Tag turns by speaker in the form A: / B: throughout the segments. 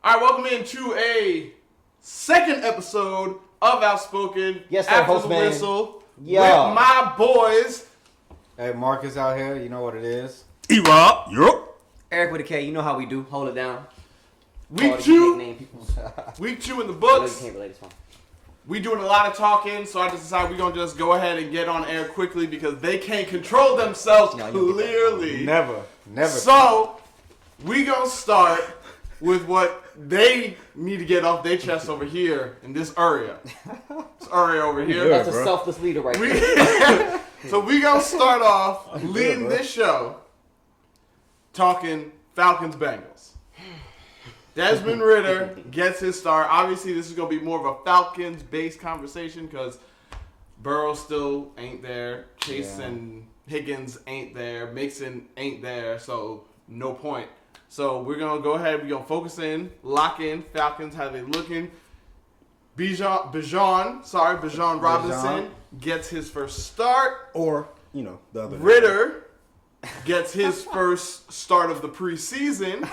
A: All right, welcome into a second episode of Outspoken.
B: Yes, sir,
A: After
B: host
A: the
B: man.
A: whistle
B: Yeah.
A: with my boys.
C: Hey, Marcus out here. You know what it is.
D: E-Rob, yup.
B: Eric with a K, you know how we do. Hold it down.
A: Week 2
B: Name people.
A: Week 2 in the
B: I know you
A: books.
B: can't relate, it's fine.
A: We doing a lot of talking, so I just decided we're going to just go ahead and get on air quickly because they can't control themselves
B: No, you get
A: clearly.
C: Never.
A: So, we going to start with what they need to get off their chest over here in this area. This area over here.
D: Yeah,
B: That's a
D: bro.
B: selfless leader right there.
A: So we going to start off leading this show talking Falcons-Bengals. Desmond Ridder gets his start. Obviously, this is going to be more of a Falcons-based conversation because Burrow still ain't there. Chase and Higgins ain't there. Mixon ain't there, so no point. So we're going to go ahead. We're going to focus in, lock in. Falcons, how they looking. Bijan Robinson gets his first start.
D: Or, the other.
A: Ridder gets his first start of the preseason.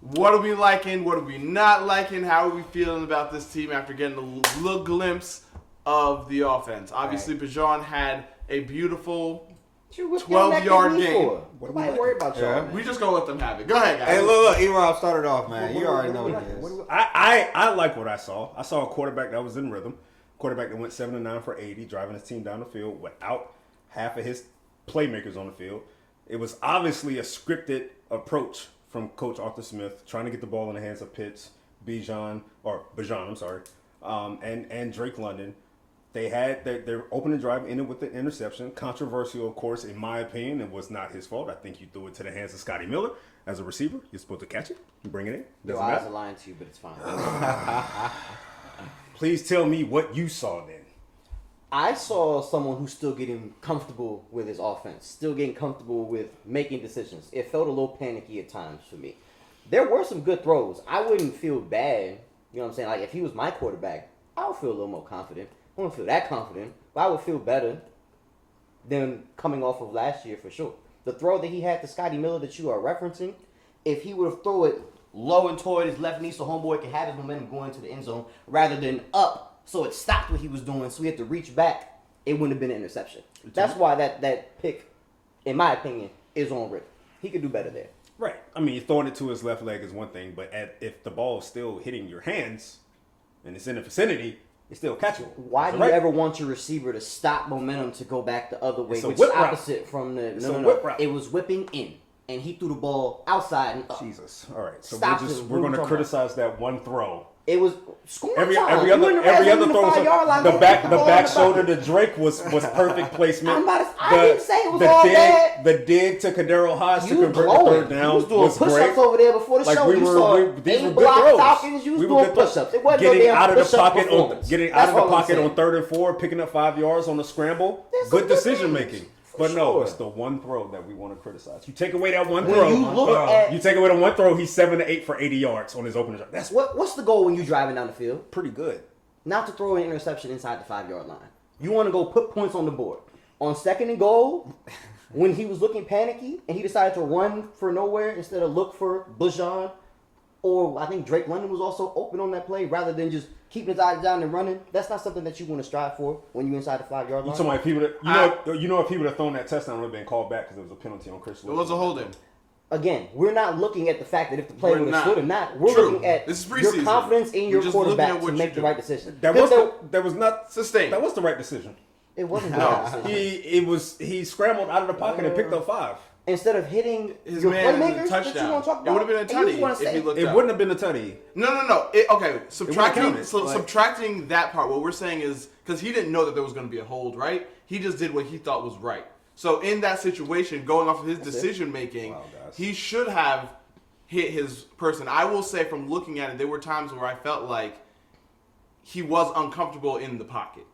A: What are we liking? What are we not liking? How are we feeling about this team after getting a little glimpse of the offense? Obviously, Bijan had a beautiful 12-yard game.
B: Nobody worry about y'all.
C: Yeah.
B: Man.
A: We just gonna let them have it. Go ahead, guys.
C: Hey, look, E-Rob started off, man. You already know what it is.
D: I like what I saw. I saw a quarterback that was in rhythm. Quarterback that went 7 of 9 for 80, driving his team down the field without half of his playmakers on the field. It was obviously a scripted approach from Coach Arthur Smith, trying to get the ball in the hands of Pitts, Bijan, and Drake London. They had their opening drive ended with the interception. Controversial, of course, in my opinion. It was not his fault. I think you threw it to the hands of Scotty Miller as a receiver. You're supposed to catch it and bring it in.
B: Your
D: Doesn't
B: eyes
D: matter.
B: are lying to you, but it's fine.
D: Please tell me what you saw then.
B: I saw someone who's still getting comfortable with his offense, still getting comfortable with making decisions. It felt a little panicky at times for me. There were some good throws. I wouldn't feel bad. You know what I'm saying? Like, if he was my quarterback, I would feel a little more confident. I wouldn't feel that confident, but I would feel better than coming off of last year for sure. The throw that he had to Scotty Miller that you are referencing, if he would have thrown it low and toward his left knee so homeboy could have his momentum going to the end zone rather than up so it stopped what he was doing so he had to reach back, it wouldn't have been an interception. That's why that pick, in my opinion, is on Ridder. He could do better there.
D: Right. I mean, throwing it to his left leg is one thing, but if the ball is still hitting your hands and it's in the vicinity, it's still catchable.
B: Why do you ever want your receiver to stop momentum to go back the other way,
D: It's a
B: which is
D: whip route.
B: opposite from the...
D: It's
B: No.
D: a whip route.
B: It was whipping in, and he threw the ball outside and up.
D: Jesus. All right. So
B: Stop
D: we're
B: it.
D: going to
B: What are we
D: criticize that one throw.
B: It was scoring
D: Every
B: time.
D: other
B: You wouldn't have
D: throw,
B: had him in the 5-yard line,
D: the
B: don't
D: back
B: put
D: the
B: ball
D: back
B: in the
D: shoulder
B: bucket.
D: to Drake was perfect placement.
B: I didn't say it was all
D: dig,
B: bad.
D: The dig to Kadero Hodge to
B: You was
D: convert the
B: glowing.
D: third down
B: You was doing push-ups
D: great.
B: over there before the
D: Like
B: show.
D: we
B: You
D: were,
B: saw
D: these were
B: 8
D: good
B: block
D: throws.
B: Falcons. You was
D: We were
B: doing
D: good throws.
B: push-ups. It wasn't
D: Getting
B: no damn
D: out of the
B: push-up
D: pocket
B: performance.
D: getting out
B: That's
D: of the
B: all I'm
D: pocket
B: saying.
D: on 3rd and 4, picking up 5 yards on the scramble.
B: There's some
D: Good
B: good
D: decision
B: things.
D: making.
B: For
D: But no,
B: sure.
D: it's the one throw that we want to criticize. You take away that one
B: When
D: throw.
B: you look at-
D: you take away the one throw. He's 7 to 8 for 80 yards on his opening drive. That's
B: What's the goal when you're driving down the field?
D: pretty good.
B: Not to throw an interception inside the 5-yard line. You want to go put points on the board. On 2nd and goal, when he was looking panicky and he decided to run for nowhere instead of look for Bijan, or I think Drake London was also open on that play rather than just keeping his eyes down and running. That's not something that you want to strive for when you're inside the 5-yard
D: You
B: line.
D: talking about people that you know if people that thrown that touchdown would have been called back because it was a penalty on Chris
A: It
D: Lewis.
A: was a holding.
B: Again, we're not looking at the fact that if the play
A: We're
B: would have
A: not.
B: stood or not. We're
A: True.
B: looking at
A: This is
B: your
A: preseason.
B: confidence in
A: We're
B: your
A: just looking
B: quarterback
A: at what
B: to
A: you
B: make the
A: do.
B: right decision.
D: That was not
A: Sustained.
D: That was the right decision.
B: It wasn't the right decision.
D: He scrambled out of the pocket and picked up 5.
B: Instead of hitting
A: His
B: your
A: man
B: playmakers
A: is a
B: that you
A: touchdown.
B: want to talk about.
A: It would have been a
B: and you
A: tutty
B: just wanna
A: if
B: say-
A: he looked
D: It
A: up.
D: wouldn't have been a tutty.
A: No. Okay,
D: counted.
A: subtracting that part, what we're saying is, because he didn't know that there was going to be a hold, right? He just did what he thought was right. So in that situation, going off of his decision-making,
D: Wow, guys.
A: he should have hit his person. I will say from looking at it, there were times where I felt like he was uncomfortable in the pocket.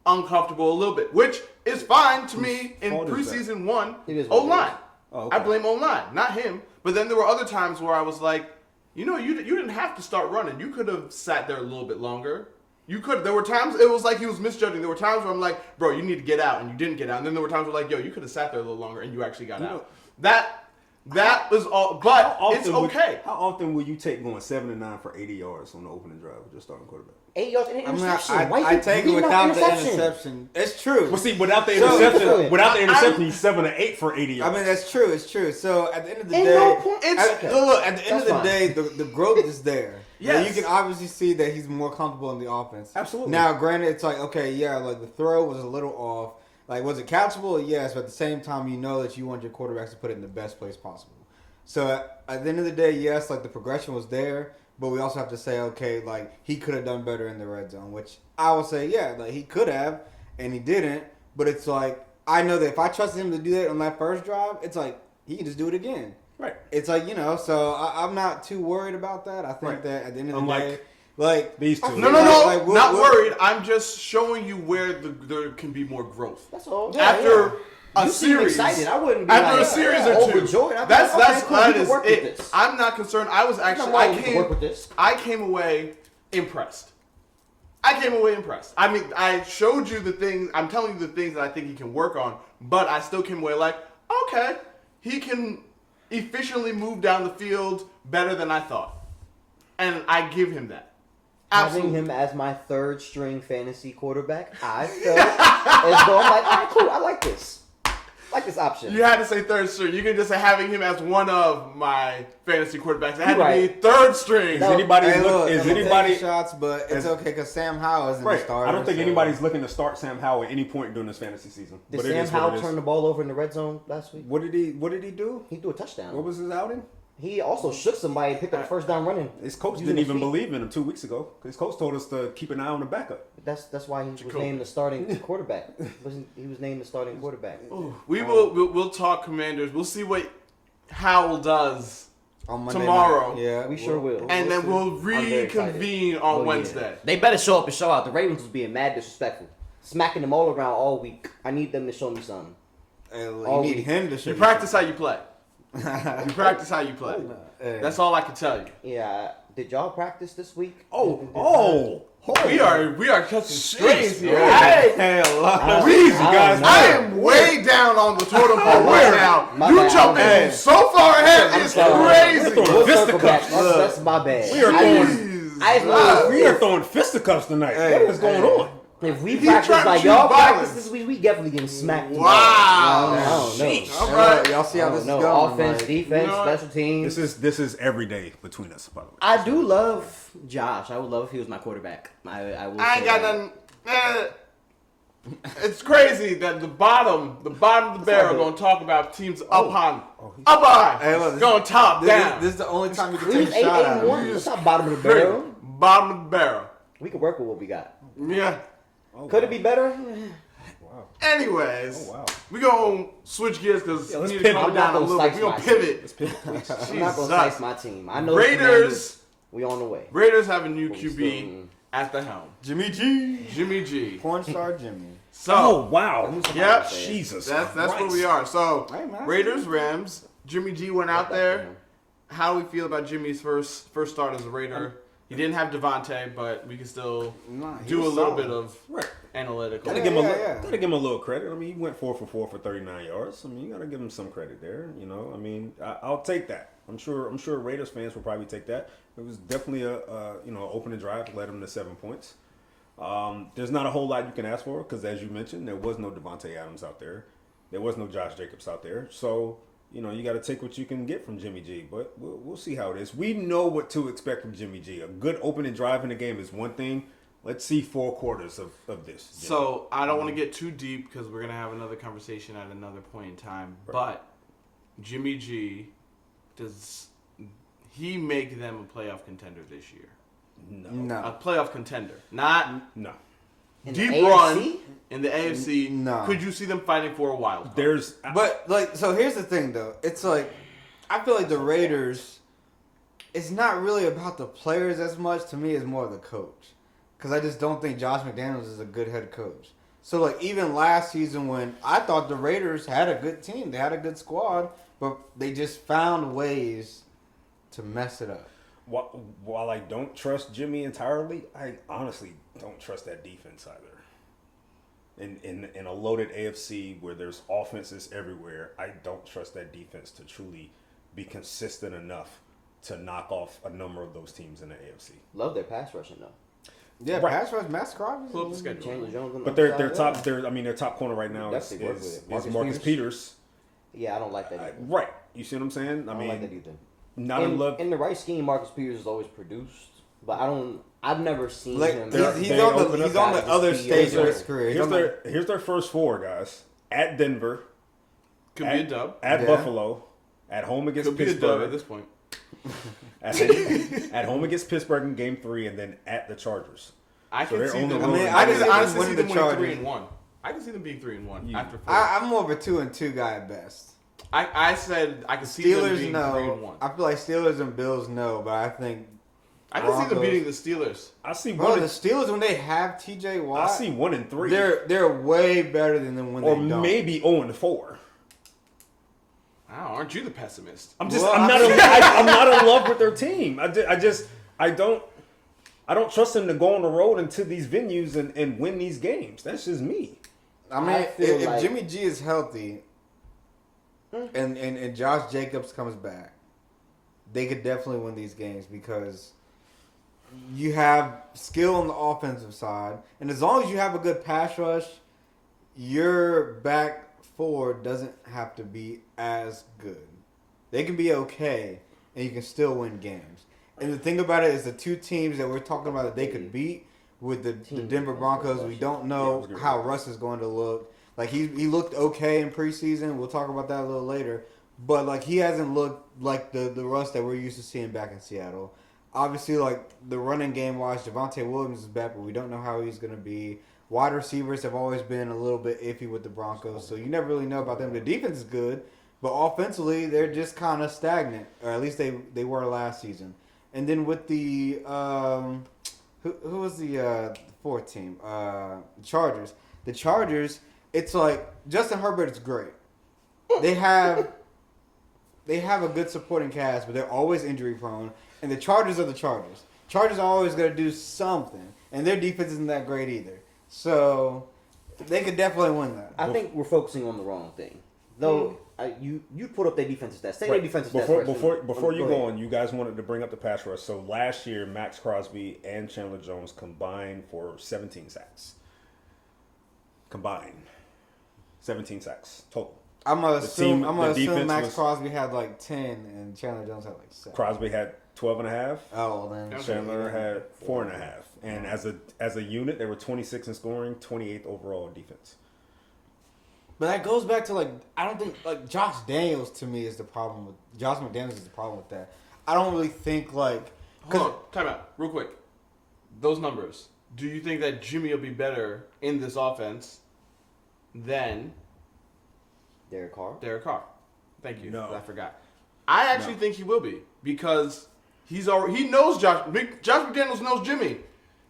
A: Uncomfortable a little bit, which is fine to me in
D: fault is that?
A: preseason 1.
B: It is what it
A: O-line.
B: is.
D: Oh, okay.
A: I blame O-line, not him. But then there were other times where I was like, you didn't have to start running. You could have sat there a little bit longer. You could. There were times it was like he was misjudging. There were times where I'm like, bro, you need to get out, and you didn't get out. And then there were times where like, yo, you could have sat there a little longer, and you actually got out. That That was all, but it's okay.
D: How often will you take going 7-9 for 80 yards on the opening drive with your starting quarterback?
B: 8 yards and an
C: I mean,
B: interception.
C: I take it without the interception. It's true.
D: Well, see, without the
B: So-
D: interception, he's 7 or 8 for 80 yards.
C: I mean, that's true. It's true. So at the end of the
B: Ain't
C: day,
B: no point.
C: look, at the end
B: That's
C: of the
B: fine.
C: day, the growth is there.
A: Yes.
C: Like, you can obviously see that he's more comfortable in the offense.
D: Absolutely.
C: Now, granted, it's like, okay, yeah, like the throw was a little off. Like, was it catchable? Yes, but at the same time, you know that you want your quarterbacks to put it in the best place possible. So at the end of the day, yes, like the progression was there, but we also have to say, okay, like he could have done better in the red zone, which I will say, yeah, like he could have, and he didn't. But it's like I know that if I trusted him to do that on that first drive, it's like he can just do it again.
D: Right.
C: It's like, so I'm not too worried about that. I think that at the end of the day, like
D: these two.
A: No,
C: Like,
A: not worried. I'm just showing you where there can be more growth.
B: That's all.
A: After a
B: You seem
A: series,
B: excited. I wouldn't be
A: after
B: like,
A: a series or two,
B: overjoyed. I'd be
A: that's
B: like, okay, cool, we
A: that
B: can
A: is
B: work with
A: it.
B: this.
A: I'm not concerned. I was actually
B: Nothing wrong with work with this.
A: I came away impressed. I mean, I showed you the things. I'm telling you the things that I think he can work on, but I still came away like, okay, he can efficiently move down the field better than I thought, and I give him that. Absolutely.
B: Having him as my third string fantasy quarterback, I felt as though I'm like, all right, cool, I like this. I like this option.
A: You had to say third string. You can just say having him as one of my fantasy quarterbacks. It had to
B: Right.
A: be third string.
D: Is anybody
C: hey,
D: look,
C: look,
D: is
C: I'm
D: anybody
C: taking shots, but it's okay because Sam Howell isn't the
D: right?
C: starter.
D: I don't think
C: so-
D: anybody's looking to start Sam Howell at any point during this fantasy season.
B: Did
D: But it
B: Sam
D: is what
B: Howell
D: it is.
B: turn the ball over in the red zone last week?
D: What did he do?
B: He threw a touchdown.
D: What was his outing?
B: He also shook somebody and picked up a first down running.
D: His coach
B: using
D: didn't
B: his
D: even
B: feet.
D: believe in him 2 weeks ago. His coach told us to keep an eye on the backup.
B: That's why he was named the starting quarterback. He was named the starting quarterback.
A: We'll talk Commanders. We'll see what Howell does
C: on Monday
A: tomorrow.
C: night. Yeah,
B: We sure will.
A: and then
C: see.
A: we'll
B: very excited.
A: reconvene on
B: Oh, yeah.
A: Wednesday.
B: They better show up and show out. The Ravens was being mad disrespectful, smacking them all around all week. I need them to show me something.
C: Hey, you
B: All
C: need
B: week.
C: him to show
A: You practice how you play. You practice how you play.
C: Hey.
A: That's all I can tell you.
B: Yeah. Did y'all practice this week?
A: We are catching strays here.
B: Hey!
C: Hey, a lot.
D: Easy, guys.
A: I am way down on the totem pole right now.
B: My
A: You
B: bad.
A: jumping
B: Hey.
A: so far ahead.
B: I'm
A: It's
B: sorry.
A: crazy.
D: We're
B: We'll
D: Fist
B: circle back.
D: cuffs.
B: That's my bad.
D: We are
B: I
D: throwing-
B: just- I just know
D: We are throwing fisticuffs tonight.
C: Hey,
D: what is going
C: hey.
D: on?
B: if we
A: He
B: practice
A: trying to
B: like
A: choose
B: y'all
A: violence.
B: practice this week, we definitely getting smacked. tomorrow.
A: Wow.
B: I don't know.
D: Sheesh.
A: All
C: Hey,
A: right.
C: look, y'all see how this is
B: No
C: going.
B: offense,
C: like,
B: defense,
A: You know what?
B: special teams.
D: This is every day between us, by the way.
B: I do love Josh. I would love if he was my quarterback. I will.
A: I ain't
B: say
A: got
B: that.
A: nothing. It's crazy that the bottom of the barrel going to talk about teams up high,
C: Hey, look, this-
A: going top down.
C: This is the only time you can
B: We
C: take
B: was
C: a shot at
B: 8-1.
C: him.
B: That's not bottom of the barrel.
A: Bottom of the barrel.
B: We can work with what we got.
A: Yeah.
B: Could it be better?
A: Anyways,
D: Oh, wow.
A: we gonna switch gears because
D: let's
A: we need to
D: pivot.
A: calm
B: I'm
A: down
B: not
A: a
B: gonna
A: little bit. We
B: slice
A: gonna
B: my
A: pivot.
B: I'm not gonna
A: Jesus.
B: slice my team. I know the
A: Raiders.
B: Commanders, we on the way.
A: Raiders have a new
B: But we
A: QB
B: still-
A: at the helm.
C: Jimmy G.
A: Jimmy G.
C: Porn star Jimmy.
A: So
D: Oh wow!
A: Yep.
D: Jesus,
A: that's where
D: Christ.
A: we are. So
C: Hey, man, I
A: Raiders, Rams. Jimmy G went out there. How do we feel about Jimmy's first start as a Raider? He didn't have Devontae, but we can still
C: Nah, he
A: do a
C: was
A: little
C: solid.
A: bit of
D: Right.
A: analytical.
D: Gotta
C: Yeah,
D: give him
C: yeah.
D: gotta give him a little credit. I mean, he went 4 for 4 for 39 yards. I mean, you gotta give him some credit there. You know, I mean, I'll take that. I'm sure Raiders fans will probably take that. It was definitely a opening drive that led him to 7 points. There's not a whole lot you can ask for because, as you mentioned, there was no Devontae Adams out there. There was no Josh Jacobs out there. So, you know, you got to take what you can get from Jimmy G. But we'll see how it is. We know what to expect from Jimmy G. A good opening drive in the game is one thing. Let's see 4 quarters of this. Jimmy.
A: So I don't want to get too deep because we're gonna have another conversation at another point in time.
D: Right.
A: But Jimmy G, does he make them a playoff contender this year? A
C: No.
A: playoff contender, not
D: No.
B: In
A: deep
B: the
A: run
B: AFC?
A: in the AFC.
C: No.
A: Could you see them fighting for a wild card?
D: There's
C: But like, so here's the thing, though. It's like, I feel like the Raiders. It's not really about the players as much. To me, it's more the coach, because I just don't think Josh McDaniels is a good head coach. So like, even last season when I thought the Raiders had a good team, they had a good squad, but they just found ways to mess it up.
D: While I don't trust Jimmy entirely, I honestly don't trust that defense either. In a loaded AFC where there's offenses everywhere, I don't trust that defense to truly be consistent enough to knock off a number of those teams in the AFC.
B: Love their pass rushing though.
C: Yeah,
D: Right.
C: pass rush, Matt Scroggins.
A: Pull up the schedule.
B: Chandler Jones on the
D: But their
B: outside,
D: top
B: yeah.
D: their top corner right now is
B: Definitely work with it.
D: Marcus Peters.
B: Yeah, I don't like that either.
D: Right. You see what I'm saying?
B: I don't like that either.
D: Not in love.
B: In the right scheme, Marcus Peters has always produced, but I've never seen
C: Like,
B: him.
C: he's on the other stage of his career.
D: Here's their first four, guys. At Denver.
A: Could be a dub.
D: At
C: Yeah.
D: Buffalo. At home against
A: Could be a dub at
D: Pittsburgh.
A: this point.
D: At home against Pittsburgh in Game 3, and then at the Chargers.
A: I
D: So
A: can
D: they're
A: see
D: on the
A: them.
D: road. I mean,
A: I
C: I
A: can
C: can
A: honestly
C: win
A: see
C: the
A: them winning
C: Chargers.
A: 3-1. I can see them being 3-1 after 4.
C: I'm more of a 2-2 guy at best.
A: I said I can see them
C: Steelers
A: being
C: no.
A: 3-1.
C: I feel like Steelers and Bills no, but I think
A: I can see them
C: Broncos-
A: beating the Steelers.
D: I see
C: bro,
D: one.
C: the
D: In,
C: Steelers when they have T.J. Watt,
D: I see 1 and 3,
C: they're way better than them when
D: or
C: they don't.
D: maybe 0 and 4.
A: Wow, aren't you the pessimist?
D: I'm just.
C: Well,
D: I'm not. I'm not in love with their team. I don't trust them to go on the road into these venues and win these games. That's just me.
C: I mean,
B: I feel
C: if
B: like-
C: Jimmy G is healthy, and Josh Jacobs comes back, they could definitely win these games because you have skill on the offensive side, and as long as you have a good pass rush, your back four doesn't have to be as good. They can be okay, and you can still win games. And the thing about it is the two teams that we're talking about that they could beat with the Denver Broncos, we don't know how Russ is going to look. Like he looked okay in preseason. We'll talk about that a little later. But like he hasn't looked like the Russ that we're used to seeing back in Seattle. Obviously, like the running game wise, Javonte Williams is back, but we don't know how he's going to be. Wide receivers have always been a little bit iffy with the Broncos, so you never really know about them. The defense is good, but offensively they're just kind of stagnant, or at least they were last season. And then with the who was the fourth team? Chargers. The Chargers, it's like Justin Herbert is great. They have a good supporting cast, but they're always injury prone. And the Chargers are the Chargers. Chargers are always going to do something, and their defense isn't that great either. So they could definitely win that.
B: I think we're focusing on the wrong thing. Though you put up their defensive stats. Say their defensive stats first.
D: Before you
B: Go
D: go
B: ahead.
D: on, you guys wanted to bring up the pass rush. So last year, Max Crosby and Chandler Jones combined for 17 sacks. Combined. 17 sacks total.
C: I'm gonna assume
D: defense
C: Max
D: was-
C: Crosby had like 10 and Chandler Jones had like 7.
D: Crosby had 12 and a half.
C: Oh, well then.
D: Chandler had 4 and a half. And as a unit, they were 26 in scoring, 28th overall in defense.
C: But that goes back to like I don't think like Josh Daniels to me is the problem with Josh McDaniels is the problem with that. I don't really think like
A: Hold on, time out, real quick. Those numbers. Do you think that Jimmy will be better in this offense than
B: Derek Carr.
A: Derek Carr? Thank you.
D: No.
A: I forgot. I actually think he will be because he knows Josh McDaniels knows Jimmy.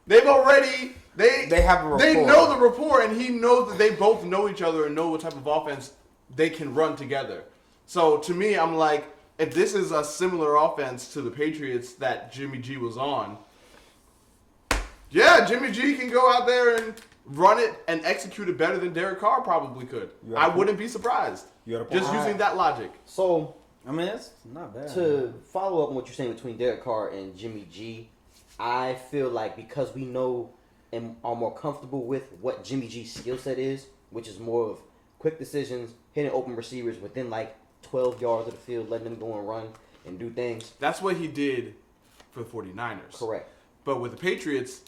A: They've already they
C: have a rapport.
A: They know the rapport, and he knows that they both know each other and know what type of offense they can run together. So to me, I'm like, if this is a similar offense to the Patriots that Jimmy G was on, yeah, Jimmy G can go out there and run it and execute it better than Derek Carr probably could. I wouldn't be surprised.
D: You got a point.
A: Just using that logic.
B: So
C: I mean it's not bad.
B: to follow up on what you're saying between Derek Carr and Jimmy G, I feel like because we know and are more comfortable with what Jimmy G's skill set is, which is more of quick decisions, hitting open receivers within like 12 yards of the field, letting them go and run and do things.
A: That's what he did for the 49ers.
B: Correct.
A: But with the Patriots,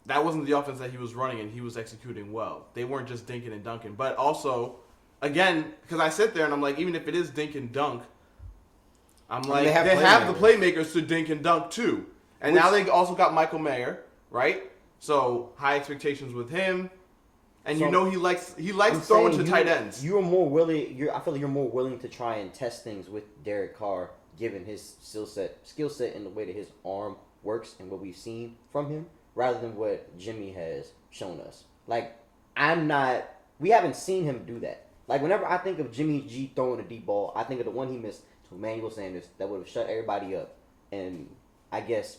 A: that wasn't the offense that he was running, and he was executing well. They weren't just dinking and dunking. But also, again, because I sit there and I'm like, even if it is dink and dunk, I'm like,
C: they
A: they
C: have
A: have the playmakers to dink and dunk too. And now they also got Michael Mayer, right? So high expectations with him. And
B: So,
A: you know he likes
B: I'm
A: throwing
B: saying
A: to tight ends.
B: You're more willing. I feel like you're more willing to try and test things with Derek Carr, given his skill set, and the way that his arm works, and what we've seen from him, rather than what Jimmy has shown us. Like we haven't seen him do that. Like whenever I think of Jimmy G throwing a deep ball, I think of the one he missed to Emmanuel Sanders that would have shut everybody up, and I guess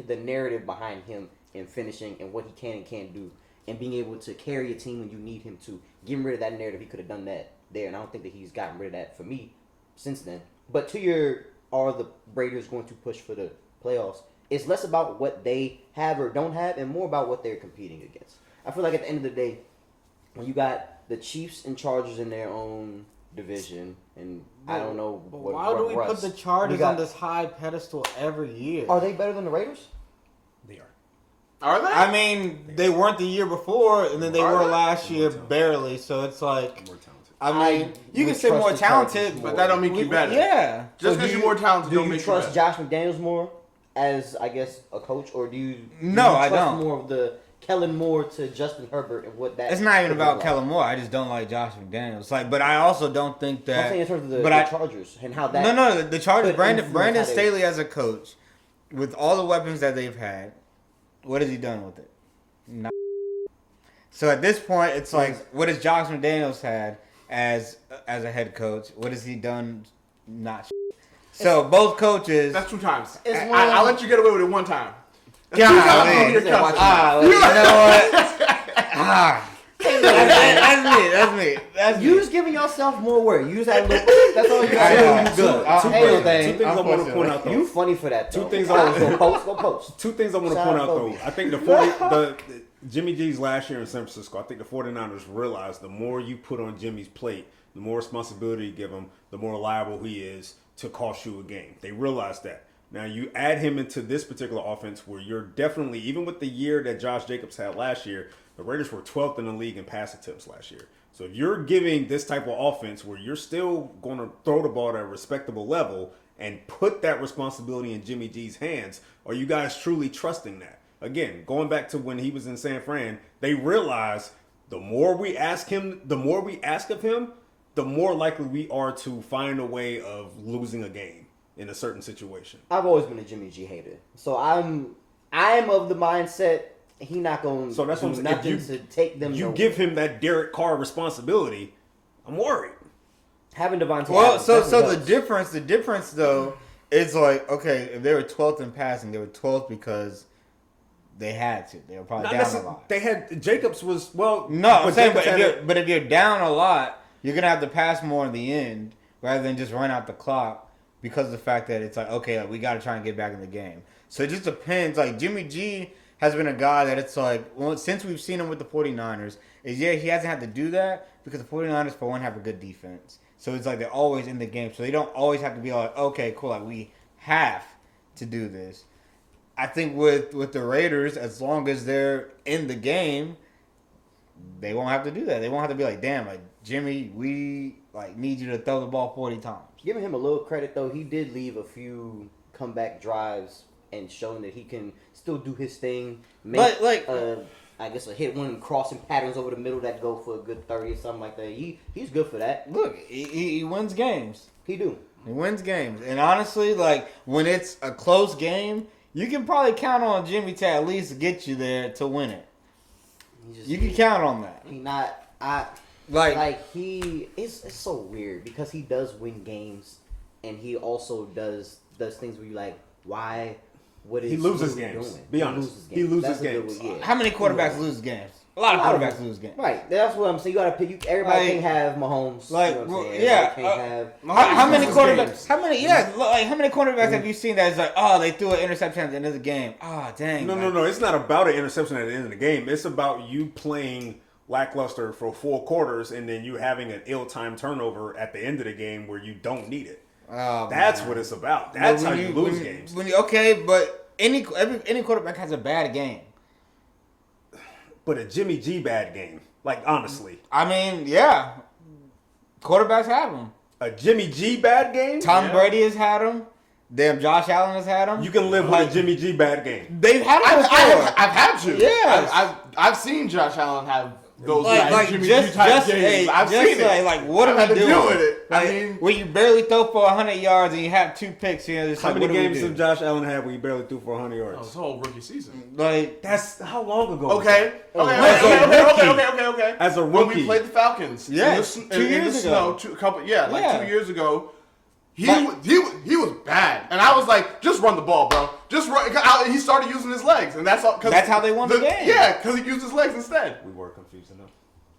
B: the narrative behind him in finishing and what he can and can't do, and being able to carry a team when you need him to. Getting rid of that narrative, he could have done that there, and I don't think that he's gotten rid of that for me since then. But are the Raiders going to push for the playoffs? It's less about what they have or don't have, and more about what they're competing against. I feel like at the end of the day, when you got the Chiefs and Chargers in their own division, and I don't know
E: why do we put the Chargers on this high pedestal every year?
B: Are they better than the Raiders?
D: They are.
A: Are they?
E: I mean, they weren't the year before, and then they were last year barely. So it's like,
D: More talented.
E: I mean, you can say
B: trust
E: more
B: the
E: talented,
B: Chargers
A: but that don't make you better.
E: Yeah.
A: Just because you're more talented
B: Do
A: don't
B: you
A: make
B: trust
A: you better.
B: Josh McDaniels more as, I guess, a coach, or do you?
E: No, I
B: trust
E: don't.
B: More of the Kellen Moore to Justin Herbert and what that.
E: It's not even
B: could
E: about
B: look
E: Kellen Moore. I just don't like Josh McDaniels. Like, but I also don't think that.
B: I'm saying in terms of the
E: but
B: Chargers and how that.
E: No, the Chargers.
B: could
E: Brandon
B: influence how they-
E: Staley as a coach, with all the weapons that they've had, what has he done with it? Not. So at this point, it's like, what has Josh McDaniels had as a head coach? What has he done? Not. So both coaches.
A: That's 2 times.
B: It's
A: I'll let you get away with it 1 time. That's
E: God,
A: 2 times
E: man.
A: over your cussing.
E: You know what? That's me.
B: You just giving yourself more work. You just had a little. That's all you got to do.
E: I know.
B: You good.
E: Two
B: Ain't no
D: Two
B: thing.
D: things I want to point out, though.
B: You funny for that. Though.
D: Two things
B: Go post.
D: Two things I want to
B: Shout
D: point
B: out
D: out, though.
B: Kobe.
D: I think the Jimmy G's last year in San Francisco, I think the 49ers realized the more you put on Jimmy's plate, the more responsibility you give him, the more liable he is to cost you a game. They realized that. Now, you add him into this particular offense where you're definitely, even with the year that Josh Jacobs had last year, the Raiders were 12th in the league in pass attempts last year. So if you're giving this type of offense where you're still going to throw the ball at a respectable level and put that responsibility in Jimmy G's hands, are you guys truly trusting that? Again, going back to when he was in San Fran, they realized the more we ask of him, the more likely we are to find a way of losing a game in a certain situation.
B: I've always been a Jimmy G hater, so I'm of the mindset he not going to
D: So that's
B: do
D: what I'm saying.
B: nothing to take them.
D: You
B: nowhere.
D: give him that Derek Carr responsibility, I'm worried.
B: having Devontae.
E: Well,
B: Adams,
E: so
B: definitely
E: the
B: helps.
E: difference though is like, okay, if they were 12th in passing, they were 12th because they had to. They were probably down a lot.
D: They had Jacobs was no.
E: I'm saying,
D: Jacobs
E: but if you're down a lot, you're gonna have to pass more in the end rather than just run out the clock because of the fact that it's like, okay, like, we got to try and get back in the game. So it just depends. Like Jimmy G has been a guy that it's like, well, since we've seen him with the 49ers, he hasn't had to do that because the 49ers for one have a good defense. So it's like they're always in the game. So they don't always have to be like, okay, cool, like we have to do this. I think with the Raiders, as long as they're in the game, they won't have to do that. They won't have to be like, damn, like Jimmy, we like need you to throw the ball 40 times.
B: Giving him a little credit though, he did leave a few comeback drives and showing that he can still do his thing. Make, I guess a hit one crossing patterns over the middle that go for a good 30 or something like that. He's good for that.
E: Look, he wins games.
B: He do.
E: He wins games. And honestly, like when it's a close game, you can probably count on Jimmy to at least get you there to win it. You can count on that.
B: He not it's so weird because he does win games and he also does things where you like, why? What is
D: he loses
B: he
D: games.
B: doing?
D: Be honest. He loses
B: That's a good
D: games.
B: one, yeah.
E: How many quarterbacks lose games? A lot of quarterbacks lose games.
B: Right. That's what I'm saying. You gotta pick. Everybody can't have Mahomes.
E: Like,
B: you know what I'm saying?
E: yeah.
B: Everybody can't have.
E: How many
B: loses
E: quarterbacks?
B: games.
E: How many? Yeah. Like how many quarterbacks have you seen that is like, oh, they threw an interception at the end of the game? Oh, dang.
D: No. It's not about an interception at the end of the game. It's about you playing lackluster for 4 quarters and then you having an ill-timed turnover at the end of the game where you don't need it.
E: Oh,
D: That's
E: man.
D: what it's about. That's how you lose games.
E: But any quarterback has a bad game.
D: But a Jimmy G bad game, like honestly,
E: I mean, yeah, quarterbacks have them.
D: a Jimmy G bad game.
E: Tom Brady has had them. Damn, Josh Allen has had them.
D: You can live with a Jimmy G bad game.
E: They've had them before.
A: I've had to.
E: Yes.
A: I've seen Josh Allen have those
E: like
A: Jimmy
E: just,
A: G type
E: just,
A: games.
E: hey,
A: I've
E: just
A: seen it.
E: Like, what
A: I've
E: are
A: had
E: we
A: to
E: doing?
A: deal with it.
E: Like,
A: I mean,
E: when you barely throw for 100 yards and you have 2 picks, you know, just
D: How
E: like,
D: many
E: what do we
D: games
E: do?
D: did Josh Allen have where he barely threw for 100 yards?
A: oh, it's a whole rookie season.
E: Like,
D: That's how long ago?
A: Okay.
D: was that?
A: Okay.
D: As a
A: When we
D: rookie.
A: played the Falcons,
E: Yes,
A: in
E: 2
A: the
E: years
A: snow,
E: ago.
A: 2
E: Yeah.
A: years ago. He was bad, and I was like, just run the ball, bro. Just run. He started using his legs, and that's all.
E: That's how they won the game.
A: Yeah, because he used his legs instead.
D: We were confused enough.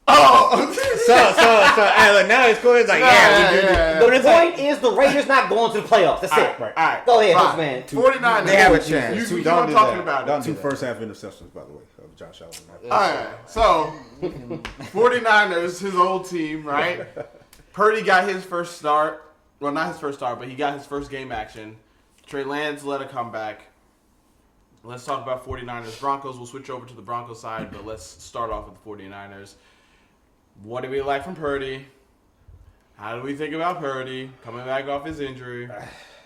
A: Oh!
E: So, hey, look, now it's cool. It's like, we do this.
B: The point is the Raiders not going to the playoffs. That's it.
D: Right.
A: All right.
B: Go ahead,
A: Fine.
B: host man.
A: 49ers.
E: They have a chance.
A: You
E: Don't
A: were
E: do
A: talking
E: that.
A: about
E: Don't
A: it.
E: do
D: 2
E: that.
D: first half interceptions, by the way, of Josh Allen.
A: All right. So, 49ers, his old team, right? Purdy got his first start. Well, not his first start, but he got his first game action. Trey Lance led a comeback. Let's talk about 49ers. Broncos. We'll switch over to the Broncos side, but let's start off with the 49ers. What do we like from Purdy? How do we think about Purdy coming back off his injury?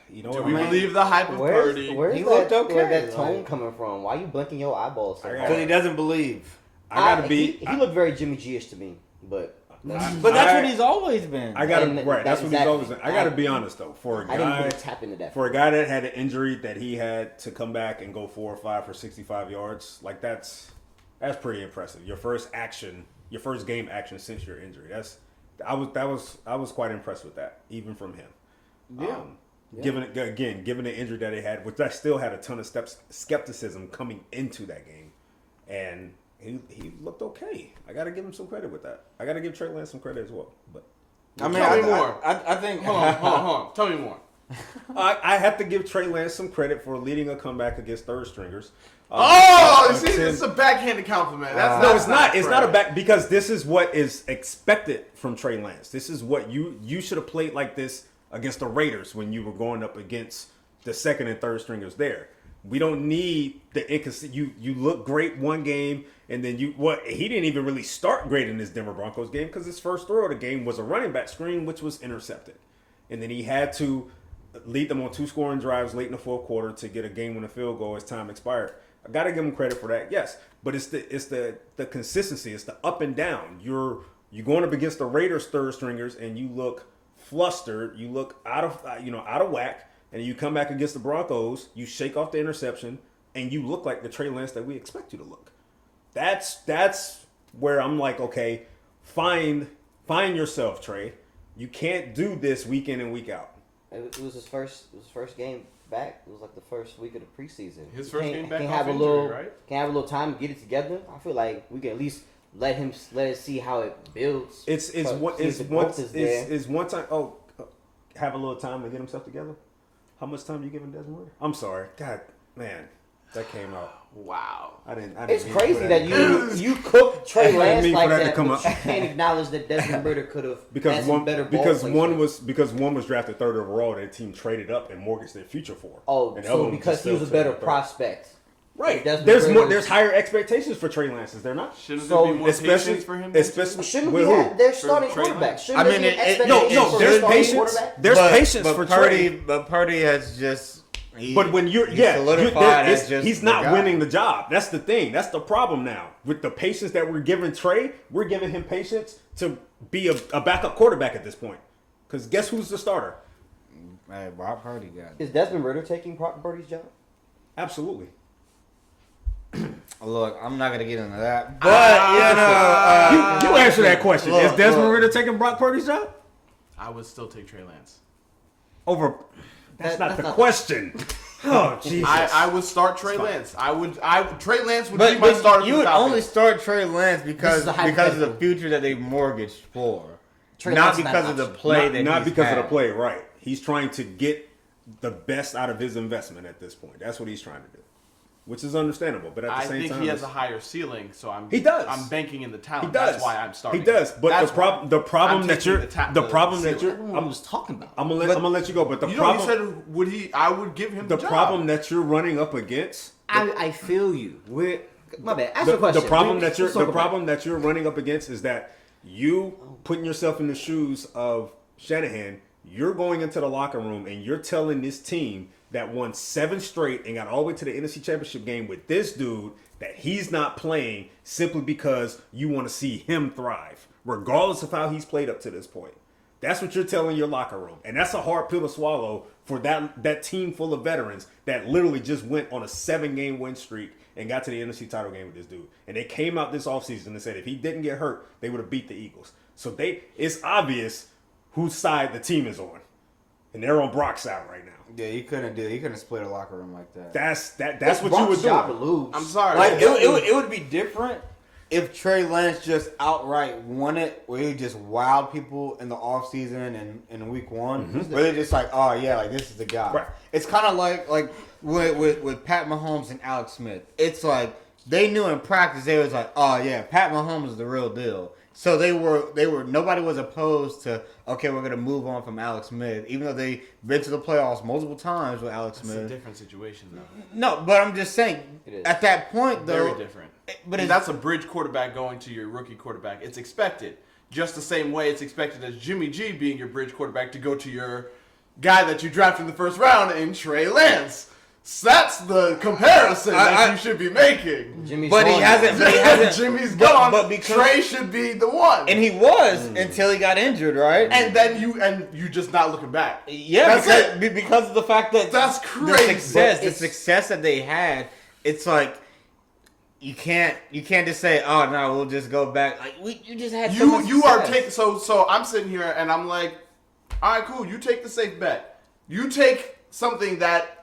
D: You know
A: Do
D: what,
A: we
D: man?
A: believe the hype of Purdy?
B: Where's
E: He
B: that,
E: looked okay,
B: where that tone
E: like-
B: coming from? Why you blinking your eyeballs so
D: I got-
B: hard?
E: Because he doesn't believe.
D: I gotta be.
B: He looked very Jimmy G-ish to me, but
E: But that's
D: I-
E: what he's always been.
D: I gotta
B: And
D: right. That's what he's
B: exactly.
D: always. I gotta be honest though. For a
B: I didn't
D: guy,
B: really tap into that.
D: for a guy that had an injury that he had to come back and go 4 or 5 for 65 yards, like that's pretty impressive. Your first game action since your injury. I was quite impressed with that, even from him.
A: Yeah.
D: Given the injury that he had, which I still had a ton of skepticism coming into that game, and he looked okay. I got to give him some credit with that. I got to give Trey Lance some credit as well. But
C: I mean,
A: Tell me more.
C: I think.
A: Hold on. Tell me more.
D: I have to give Trey Lance some credit for leading a comeback against third stringers.
A: See,
D: Tim-
A: this is a backhanded compliment. That's
D: No, it's not. It's not a
A: correct.
D: back because this is what is expected from Trey Lance. This is what you should have played like this against the Raiders when you were going up against the second and third stringers there. We don't need the inconsistent. You look great one game, and then he didn't even really start great in this Denver Broncos game because his first throw of the game was a running back screen, which was intercepted, and then he had to lead them on 2 scoring drives late in the fourth quarter to get a game-winning field goal as time expired. I got to give him credit for that, yes, but it's the consistency, it's the up and down. You're going up against the Raiders third stringers, and you look flustered, you look out of whack. And you come back against the Broncos, you shake off the interception, and you look like the Trey Lance that we expect you to look. That's where I'm like, okay, find yourself, Trey. You can't do this week in and week out.
B: It was his first game back. It was like the first week of the preseason.
A: His first game back
B: Can
A: off
B: have a
A: injury,
B: little,
A: right?
B: Can have a little time to get it together. I feel like we can at least let it see how it builds.
D: It's
B: So,
D: one
B: see if the growth is there.
D: is one time. Oh, have a little time to get himself together. How much time you giving Desmond Ridder? I'm sorry, God, man, that came out.
A: Wow.
D: I didn't
B: It's
D: mean
B: crazy
D: for
B: that you cook Trey
D: I didn't
B: Lance
D: mean for
B: like
D: that to
B: that,
D: come
B: but
D: up.
B: you can't acknowledge that Desmond Ridder could have
D: because
B: had some better ball
D: one
B: placement.
D: was drafted 3rd overall that the team traded up and mortgaged their future for.
B: Oh,
D: And the other
B: so
D: one
B: because
D: just
B: he was a
D: fell to
B: better
D: the third.
B: prospect.
D: Right.
B: Desmond
D: There's
B: Ridder
D: more.
B: was-
D: There's higher expectations for Trey Lance, is there not?
A: Shouldn't
B: So,
A: there be more patience for him?
D: especially
B: Shouldn't
D: with
B: we
D: who?
B: have their starting
A: Trey
B: quarterback?
A: Lance.
B: Shouldn't
E: I
B: there
E: mean,
B: be
E: it-
B: expectations
D: No,
B: for
D: there's
B: a starting
D: patience.
B: quarterback?
D: There's patience
E: but
D: for
E: Purdy,
D: Trey.
E: but Purdy has just.
D: But when
E: he's solidified as just
D: he's
E: the
D: not
E: guy.
D: winning the job. That's the thing. That's the problem now. With the patience that we're giving Trey, we're giving him patience to be a backup quarterback at this point. Because guess who's the starter?
E: Hey, Brock Purdy got it.
B: Is Desmond Ridder taking Brock Purdy's job?
D: Absolutely.
E: Look, I'm not gonna get into that, but
D: You answer that question.
E: Look,
D: Is Desmond
E: look.
D: Ridder taking Brock Purdy's job?
A: I would still take Trey Lance.
D: Over. That's not
B: That's
D: the
B: not-
D: question. Oh Jesus!
A: I would start Trey Lance. Trey Lance would
E: but,
A: be my starter.
E: you
A: for
E: would
A: the Falcons.
E: only start Trey Lance
B: This
E: because
B: is a
E: of the
B: hypothetical.
E: future that they mortgaged for,
B: Trey
E: not
B: Lance is not
E: because
B: an
E: of the
B: option.
E: play
D: not
E: that
D: not
E: he's
D: because of
E: had.
D: the play, right? He's trying to get the best out of his investment at this point. That's what he's trying to do, which is understandable. But at the
A: I
D: same
A: think
D: time,
A: he has a higher ceiling, so
D: He does.
A: I'm banking in the talent.
D: He does.
A: That's why I'm starting.
D: He does. But
A: That's
D: the problem
A: I'm
D: that
A: taking
D: you're
A: the
D: problem that
A: ceiling.
D: you're
B: I was talking about.
D: I'm gonna let you go. But the
A: You
D: problem
A: know, he said I would give him the job.
D: problem that you're running up against.
B: I feel you. My bad. Ask the
D: The
B: question.
D: problem
B: Let's
D: that
B: talk about it.
D: problem that you're running up against is that you putting yourself in the shoes of Shanahan. You're going into the locker room and you're telling this team that won 7 straight and got all the way to the NFC Championship game with this dude that he's not playing simply because you want to see him thrive, regardless of how he's played up to this point. That's what you're telling your locker room. And that's a hard pill to swallow for that team full of veterans that literally just went on a 7-game win streak and got to the NFC title game with this dude. And they came out this offseason and said if he didn't get hurt, they would have beat the Eagles. So it's obvious whose side the team is on. And they're on Brock's side right now.
C: Yeah, you couldn't split a locker room like that.
D: That's
B: It's
D: what you
B: Brock's
D: were
B: job
D: doing.
B: to lose.
A: I'm sorry.
E: Like it would be different if Trey Lance just outright won it, where he just wowed people in the offseason and in week one, where they're just like, oh yeah, like this is the guy.
D: Right.
E: It's kind of like with Pat Mahomes and Alex Smith. It's like they knew in practice they was like, oh yeah, Pat Mahomes is the real deal. So they were nobody was opposed to, okay, we're gonna move on from Alex Smith, even though they've been to the playoffs multiple times with Alex Smith.
A: It's a different situation though.
E: No, but I'm just saying at that point though,
A: Very different.
E: But
A: that's a bridge quarterback going to your rookie quarterback. It's expected. Just the same way it's expected as Jimmy G being your bridge quarterback to go to your guy that you drafted in the first round in Trey Lance. So that's the comparison that you should be making.
B: Jimmy's
E: but he hasn't.
A: Jimmy's gone.
E: But because
A: Trey should be the one.
E: And he was until he got injured, right?
A: And then you just not looking back.
E: Yeah,
A: That's
E: because of the fact that
A: that's crazy.
E: The success that they had, it's like you can't just say, oh no, we'll just go back. Like you just had so much
A: you are
E: success.
A: taking so I'm sitting here and I'm like, all right, cool. You take the safe bet. You take something that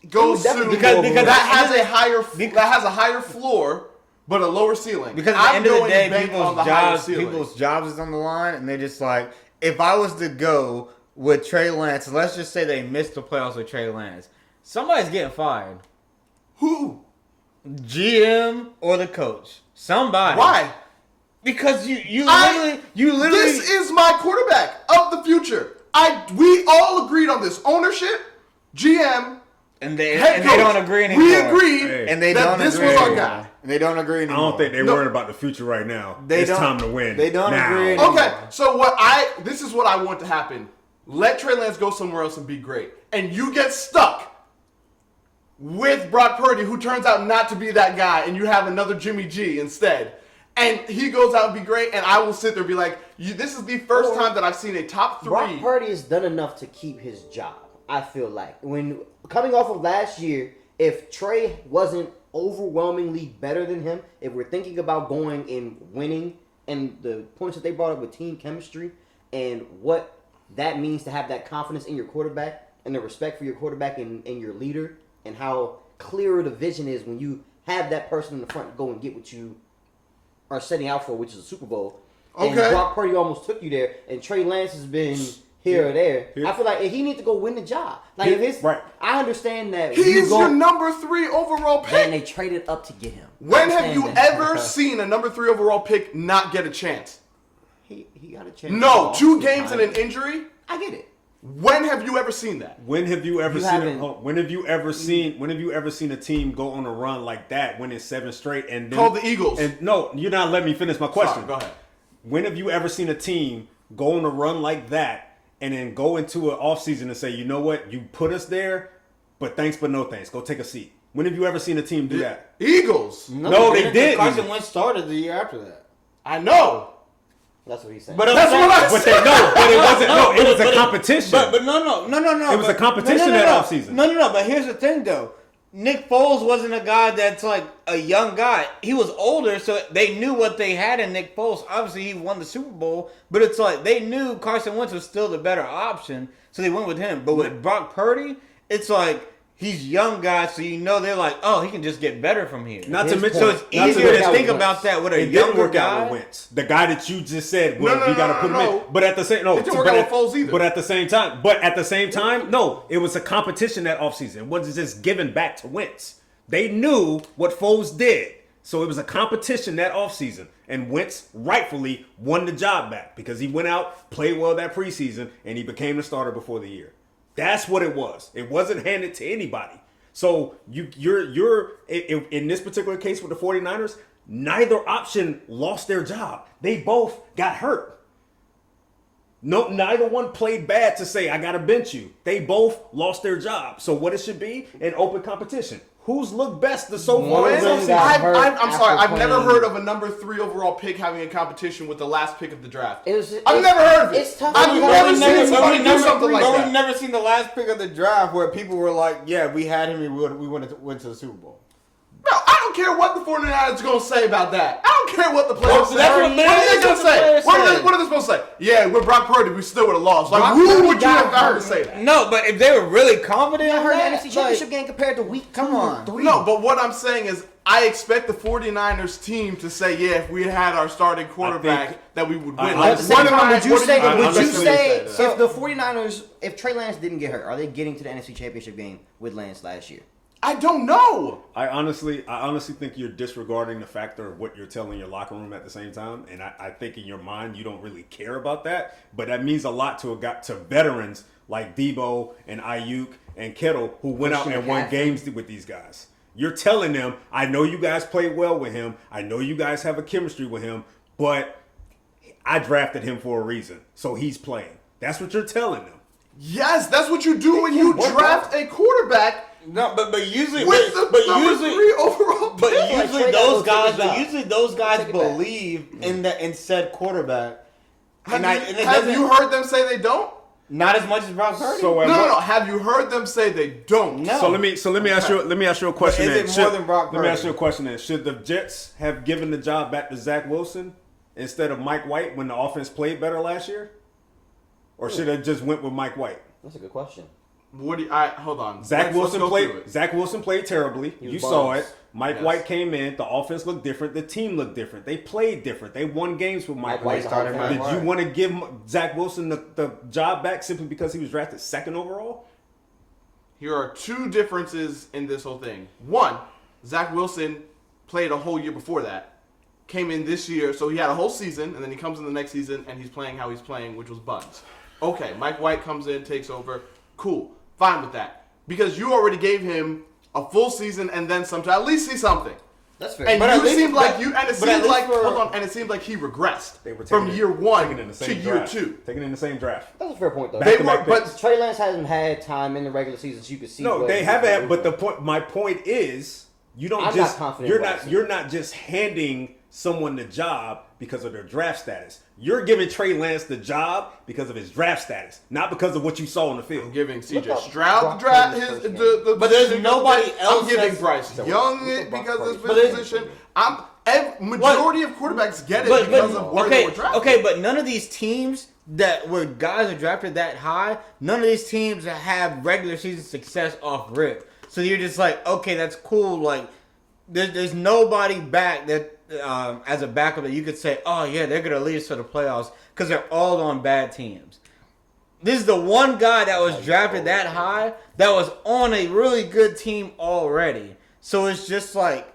A: goes to
E: because
A: that has a higher floor but a lower ceiling.
E: Because at the end of the day,
A: people's
E: people's jobs is on the line, and they're just like, if I was to go with Trey Lance, let's just say they missed the playoffs with Trey Lance, somebody's getting fired.
A: Who?
E: GM or the coach. Somebody.
A: Why?
E: Because you literally.
A: This is my quarterback of the future. We all agreed on this. Ownership, GM,
E: and they
A: head coach.
E: They don't agree anymore.
A: We agreed
E: and they
A: that
E: don't
A: this
E: agree
A: was our
E: anymore.
A: guy.
E: And they don't agree
D: I
E: anymore.
D: don't think they're worried about the future right now. It's time to win.
E: They don't
D: now.
E: agree anymore.
A: Okay, so this is what I want to happen. Let Trey Lance go somewhere else and be great. And you get stuck with Brock Purdy, who turns out not to be that guy, and you have another Jimmy G instead. And he goes out and be great, and I will sit there and be like, this is the first time that I've seen a top 3.
B: Brock Purdy has done enough to keep his job, I feel like. When coming off of last year, if Trey wasn't overwhelmingly better than him, if we're thinking about going and winning, and the points that they brought up with team chemistry, and what that means to have that confidence in your quarterback, and the respect for your quarterback and your leader, and how clearer the vision is when you have that person in the front to go and get what you are setting out for, which is a Super Bowl.
A: Okay.
B: And Brock Purdy almost took you there, and Trey Lance has been here or there. I feel like he needs to go win the job. Like I understand that
A: he's your number 3 overall pick.
B: And they traded up to get him.
A: When have you ever seen a number 3 overall pick not get a chance?
B: He got a chance.
A: No, 2 games and an injury.
B: I get it.
A: When have you ever seen that?
D: When have you ever when have you ever seen a team go on a run like that, winning 7 straight and then
A: called the Eagles?
D: And no, you're not letting me finish my question.
A: Sorry, go ahead.
D: When have you ever seen a team go on a run like that and then go into an offseason and say, you know what, you put us there, but thanks but no thanks. Go take a seat. When have you ever seen a team do that?
A: Eagles.
D: No, they didn't.
E: Carson Wentz started the year after that.
A: I know.
B: That's what he's saying.
E: But
A: that's what I said.
D: But it wasn't. No, it was a competition.
E: But no.
D: It was a competition that offseason.
E: No. But here's the thing, though. Nick Foles wasn't a guy that's like a young guy. He was older, so they knew what they had in Nick Foles. Obviously, he won the Super Bowl, but it's like they knew Carson Wentz was still the better option, so they went with him. But with Brock Purdy, it's like he's young guy, so you know they're like, oh, he can just get better from here.
D: Not to mention,
E: so it's easier to think about that with a
D: it
E: younger
D: didn't work
E: guy.
D: out with Wentz, the guy that you just said. Well,
A: No,
D: we got to put him
A: no.
D: in. But at the same,
A: It didn't work out with Foles either.
D: But at the same time, no, it was a competition that offseason. It wasn't just giving back to Wentz. They knew what Foles did, so it was a competition that offseason. And Wentz rightfully won the job back because he went out, played well that preseason, and he became the starter before the year. That's what it was. It wasn't handed to anybody. So you're in this particular case with the 49ers, neither option lost their job. They both got hurt. No, neither one played bad to say, I got to bench you. They both lost their job. So what it should be, an open competition. Who's looked best so far?
B: One of them
A: I'm
B: got hurt
A: sorry.
B: after
A: I've never
B: playing.
A: heard of a number 3 overall pick having a competition with the last pick of the draft.
B: I've
A: never heard of it.
B: It's tough.
A: I've never seen somebody do something like
E: We've
A: that.
E: never seen the last pick of the draft where people were like, yeah, we had him and we went to the Super Bowl.
A: No, I don't don't care what the 49ers are going to say about that. I don't care what the players say.
B: that's what
A: What are they going to say? What are they supposed to say? Yeah, with Brock Purdy, we still would have lost. Like, who would you have found to say that?
C: No, but if they were really confident
B: I
C: in
B: heard the
C: that,
B: NFC Championship game compared to week 2 or 3.
A: No, but what I'm saying is I expect the 49ers team to say, yeah, if we had our starting quarterback, that we would win.
B: At the same time, would you say
A: that?
B: if the 49ers, if Trey Lance didn't get hurt, are they getting to the NFC Championship game with Lance last year?
A: I don't know.
D: I honestly think you're disregarding the factor of what you're telling your locker room at the same time, and I think in your mind you don't really care about that. But that means a lot to veterans like Debo and Ayuk and Kittle who went out and won games with these guys. You're telling them, I know you guys played well with him. I know you guys have a chemistry with him, but I drafted him for a reason, so he's playing. That's what you're telling them.
A: Yes, that's what you do when you draft a quarterback.
E: No, but usually,
A: With the number 3 overall pick.
E: but usually those guys
B: Take it
E: believe in said quarterback.
A: Have you heard them say they don't?
E: Not as much as Brock Purdy.
D: So
A: No. Have you heard them say they don't?
E: No.
D: So let me ask you a question.
E: But is it more than Brock
D: Let me ask
E: Purdy?
D: you a question. Then should the Jets have given the job back to Zach Wilson instead of Mike White when the offense played better last year, or should have just went with Mike White?
B: That's a good question.
A: Hold on.
D: Zach
A: Let's
D: Wilson
A: go
D: played.
A: through it.
D: Zach Wilson played terribly.
B: was
D: You saw
B: bums.
D: it. Mike
A: Yes.
D: White came in. The offense looked different. The team looked different. They played different. They won games with Mike White.
B: White started
E: Mike
D: Did you
E: White.
D: want to give Zach Wilson the job back simply because he was drafted 2nd overall?
A: Here are 2 differences in this whole thing. One, Zach Wilson played a whole year before that. Came in this year, so he had a whole season, and then he comes in the next season, and he's playing how he's playing, which was buns. Okay, Mike White comes in, takes over. Cool. Fine with that. Because you already gave him a full season and then some to at least see something.
B: That's fair.
A: And
E: But at
A: you
E: least-
A: seemed like
E: but-
A: you, and it
E: but at
A: seemed
E: least
A: like,
E: for-
A: hold on, and it seemed like he regressed
D: They were
A: from
D: taken
A: year
D: in
A: 1
D: the
A: to
D: same
A: year
D: draft.
A: 2.
D: Taken in the same draft.
B: That's a fair point, though.
A: They
D: Back-to-back
A: were,
D: picks.
A: but
B: Trey Lance hasn't had time in the regular season, so you can see.
D: No,
B: what
D: they
B: he's
D: haven't.
B: doing.
D: But the point, my point is, you don't
B: I'm
D: just
B: not confident
D: you're not just handing someone the job because of their draft status. You're giving Trey Lance the job because of his draft status, not because of what you saw on the
A: I'm
D: field.
A: giving
B: Look
A: CJ
B: up
A: Stroud
B: Brock
A: the draft
B: Purdy's
A: his
B: first game.
A: the
E: But there's
A: position.
E: nobody else
A: I'm giving
E: that's-
A: Bryce Young it
B: Brock
A: because of his
B: Purdy.
A: position. Majority of quarterbacks get it
E: But,
A: because of where they were drafted.
E: okay, but none of these teams that where guys are drafted that high, none of these teams have regular season success off rip. So you're just like, okay, that's cool. Like, there's nobody back that as a backup that you could say, oh yeah, they're gonna lead us to the playoffs because they're all on bad teams. This is the one guy that was drafted that high that was on a really good team already. So it's just like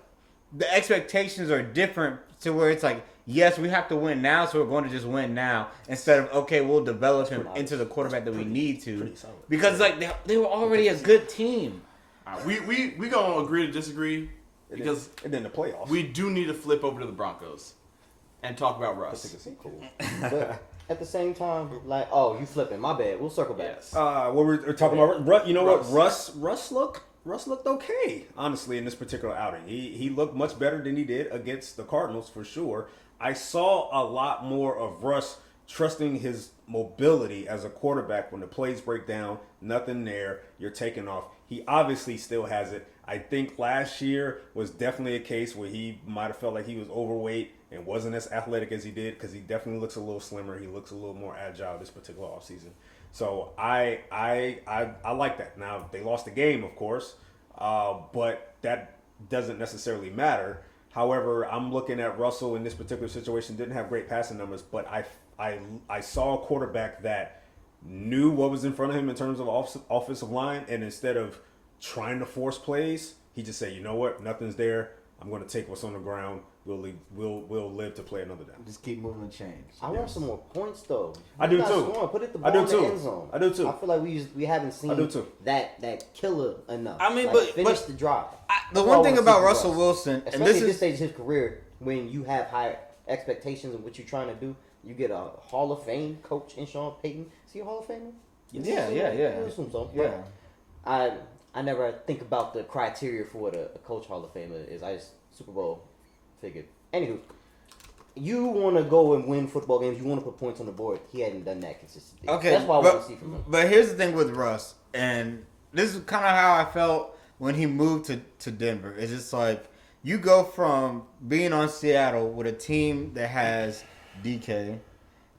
E: the expectations are different to where it's like, yes, we have to win now, so we're going to just win now instead of, okay, we'll develop him into the quarterback that we need to. Because like they were already a good team.
A: All right, we gonna agree to disagree because
D: And then the playoffs.
A: we do need to flip over to the Broncos and talk about Russ.
B: But at the same time, like, oh, you flipping? My bad. We'll circle back.
A: Yes.
D: What we're talking about, Russ, you know
A: Russ.
D: what? Russ looked okay, honestly, in this particular outing. He looked much better than he did against the Cardinals for sure. I saw a lot more of Russ trusting his mobility as a quarterback when the plays break down, nothing there, you're taking off. He obviously still has it. I think last year was definitely a case where he might have felt like he was overweight and wasn't as athletic as he did because he definitely looks a little slimmer. He looks a little more agile this particular offseason. So I like that. Now, they lost the game, of course, but that doesn't necessarily matter. However, I'm looking at Russell in this particular situation, didn't have great passing numbers, but I saw a quarterback that knew what was in front of him in terms of offensive line, and instead of trying to force plays, he just said, you know what, nothing's there. I'm going to take what's on the ground. We'll live to play another down.
C: Just keep moving the chains.
B: I want some more points though.
D: I do
B: You're not
D: too.
B: scoring. Put it the
D: I
B: ball
D: do
B: in the
D: too.
B: end zone.
D: I do too.
B: I feel like we haven't seen
D: I do too.
B: that killer enough.
E: I mean,
B: like,
E: but
B: finish the drive.
E: The
B: That's
E: one
B: all I
E: thing
B: wanna see
E: about
B: from
E: Russell
B: Russ.
E: Wilson, and
B: Especially
E: this
B: at this
E: is
B: stage of his career, when you have high expectations of what you're trying to do, you get a Hall of Fame coach in Sean Payton. Is he a Hall of Famer?
E: Yeah.
B: I assume so.
E: Yeah.
B: But I never think about the criteria for what a coach Hall of Famer is. I just Super Bowl figured. Anywho, you want to go and win football games. You want to put points on the board. He hadn't done that consistently.
E: Okay,
B: That's what I want to see from him.
E: But here's the thing with Russ, and this is kind of how I felt when he moved to Denver. It's just like you go from being on Seattle with a team that has DK,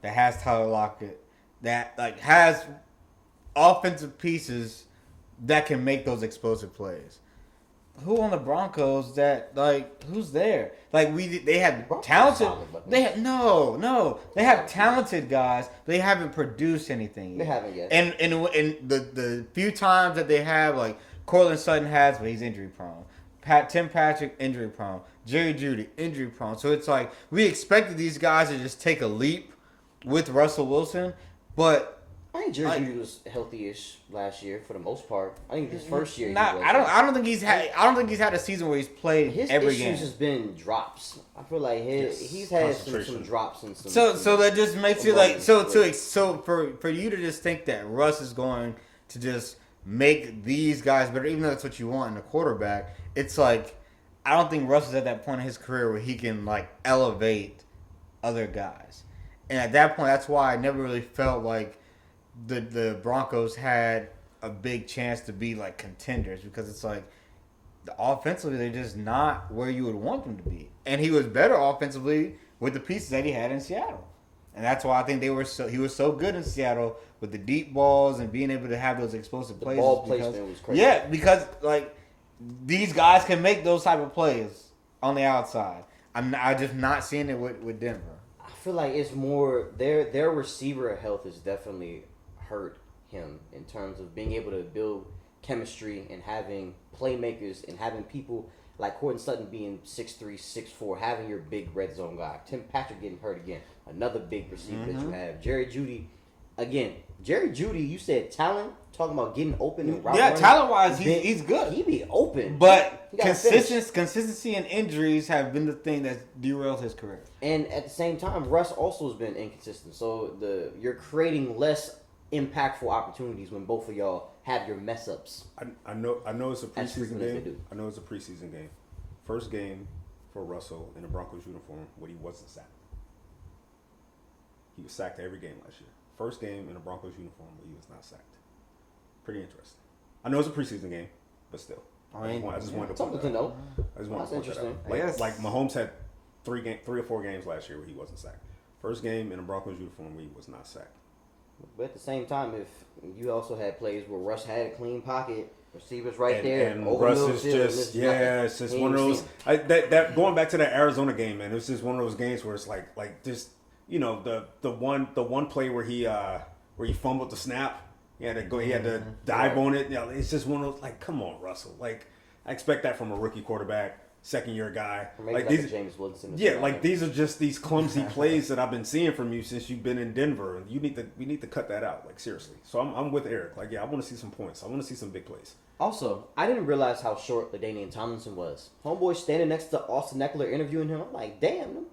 E: that has Tyler Lockett, that like has offensive pieces that can make those explosive plays. Who on the Broncos that like who's there? Like they have talented. They have They have talented guys. They haven't produced anything yet.
B: They haven't yet.
E: And the few times that they have, like Cortland Sutton has, but he's injury prone. Tim Patrick injury prone. Jerry Jeudy injury prone. So it's like we expected these guys to just take a leap with Russell Wilson, but.
B: I think Jerry Jeudy was healthy-ish last year for the most part. I think his first year.
E: I don't think he's had a season where he's played
B: his
E: every game.
B: His issues has been drops. I feel like he's had some drops and some.
E: So that just makes you like so for you to just think that Russ is going to just make these guys better, even though that's what you want in a quarterback. It's like I don't think Russ is at that point in his career where he can like elevate other guys, and at that point, that's why I never really felt like the Broncos had a big chance to be like contenders, because it's like offensively they're just not where you would want them to be, and he was better offensively with the pieces that he had in Seattle, and that's why I think he was so good in Seattle with the deep balls and being able to have those explosive plays.
B: Ball placement was crazy.
E: Yeah, because like these guys can make those type of plays on the outside. I'm just not seeing it with Denver.
B: I feel like it's more their receiver health is definitely hurt him in terms of being able to build chemistry and having playmakers and having people like Cortland Sutton being 6'3", 6'4", having your big red zone guy. Tim Patrick getting hurt again. Another big receiver that you have. Jerry Jeudy. Again, Jerry Jeudy, you said talent, talking about getting open and route running.
E: Talent-wise, he's good.
B: He be open.
E: But consistency and injuries have been the thing that's derailed his career.
B: And at the same time, Russ also has been inconsistent. So you're creating less impactful opportunities when both of y'all have your mess ups.
D: I know it's a preseason game. I know it's a preseason game. First game for Russell in a Broncos uniform when he wasn't sacked. He was sacked every game last year. First game in a Broncos uniform where he was not sacked. Pretty interesting. I know it's a preseason game, but still. I just wanted to
B: something to know.
D: I just wanted to point that
B: interesting.
D: out. Like Mahomes had 3 or 4 games last year where he wasn't sacked. First game in a Broncos uniform where he was not sacked.
B: But at the same time, if you also had plays where Russ had a clean pocket, receivers there,
D: and Russ is just it's just one of those. That going back to that Arizona game, man, it was just one of those games where it's like just the one play where he fumbled the snap. He had to dive on it. It's just one of those, like, come on, Russell. Like, I expect that from a rookie quarterback, second-year guy.
B: Like these, James Wilson.
D: Yeah, like these are just these clumsy plays that I've been seeing from you since you've been in Denver, and we need to cut that out. Like, seriously. So I'm with Eric. Like, yeah, I want to see some points. I want to see some big plays.
B: Also, I didn't realize how short LaDainian Tomlinson was. Homeboy standing next to Austin Eckler interviewing him. I'm like, damn,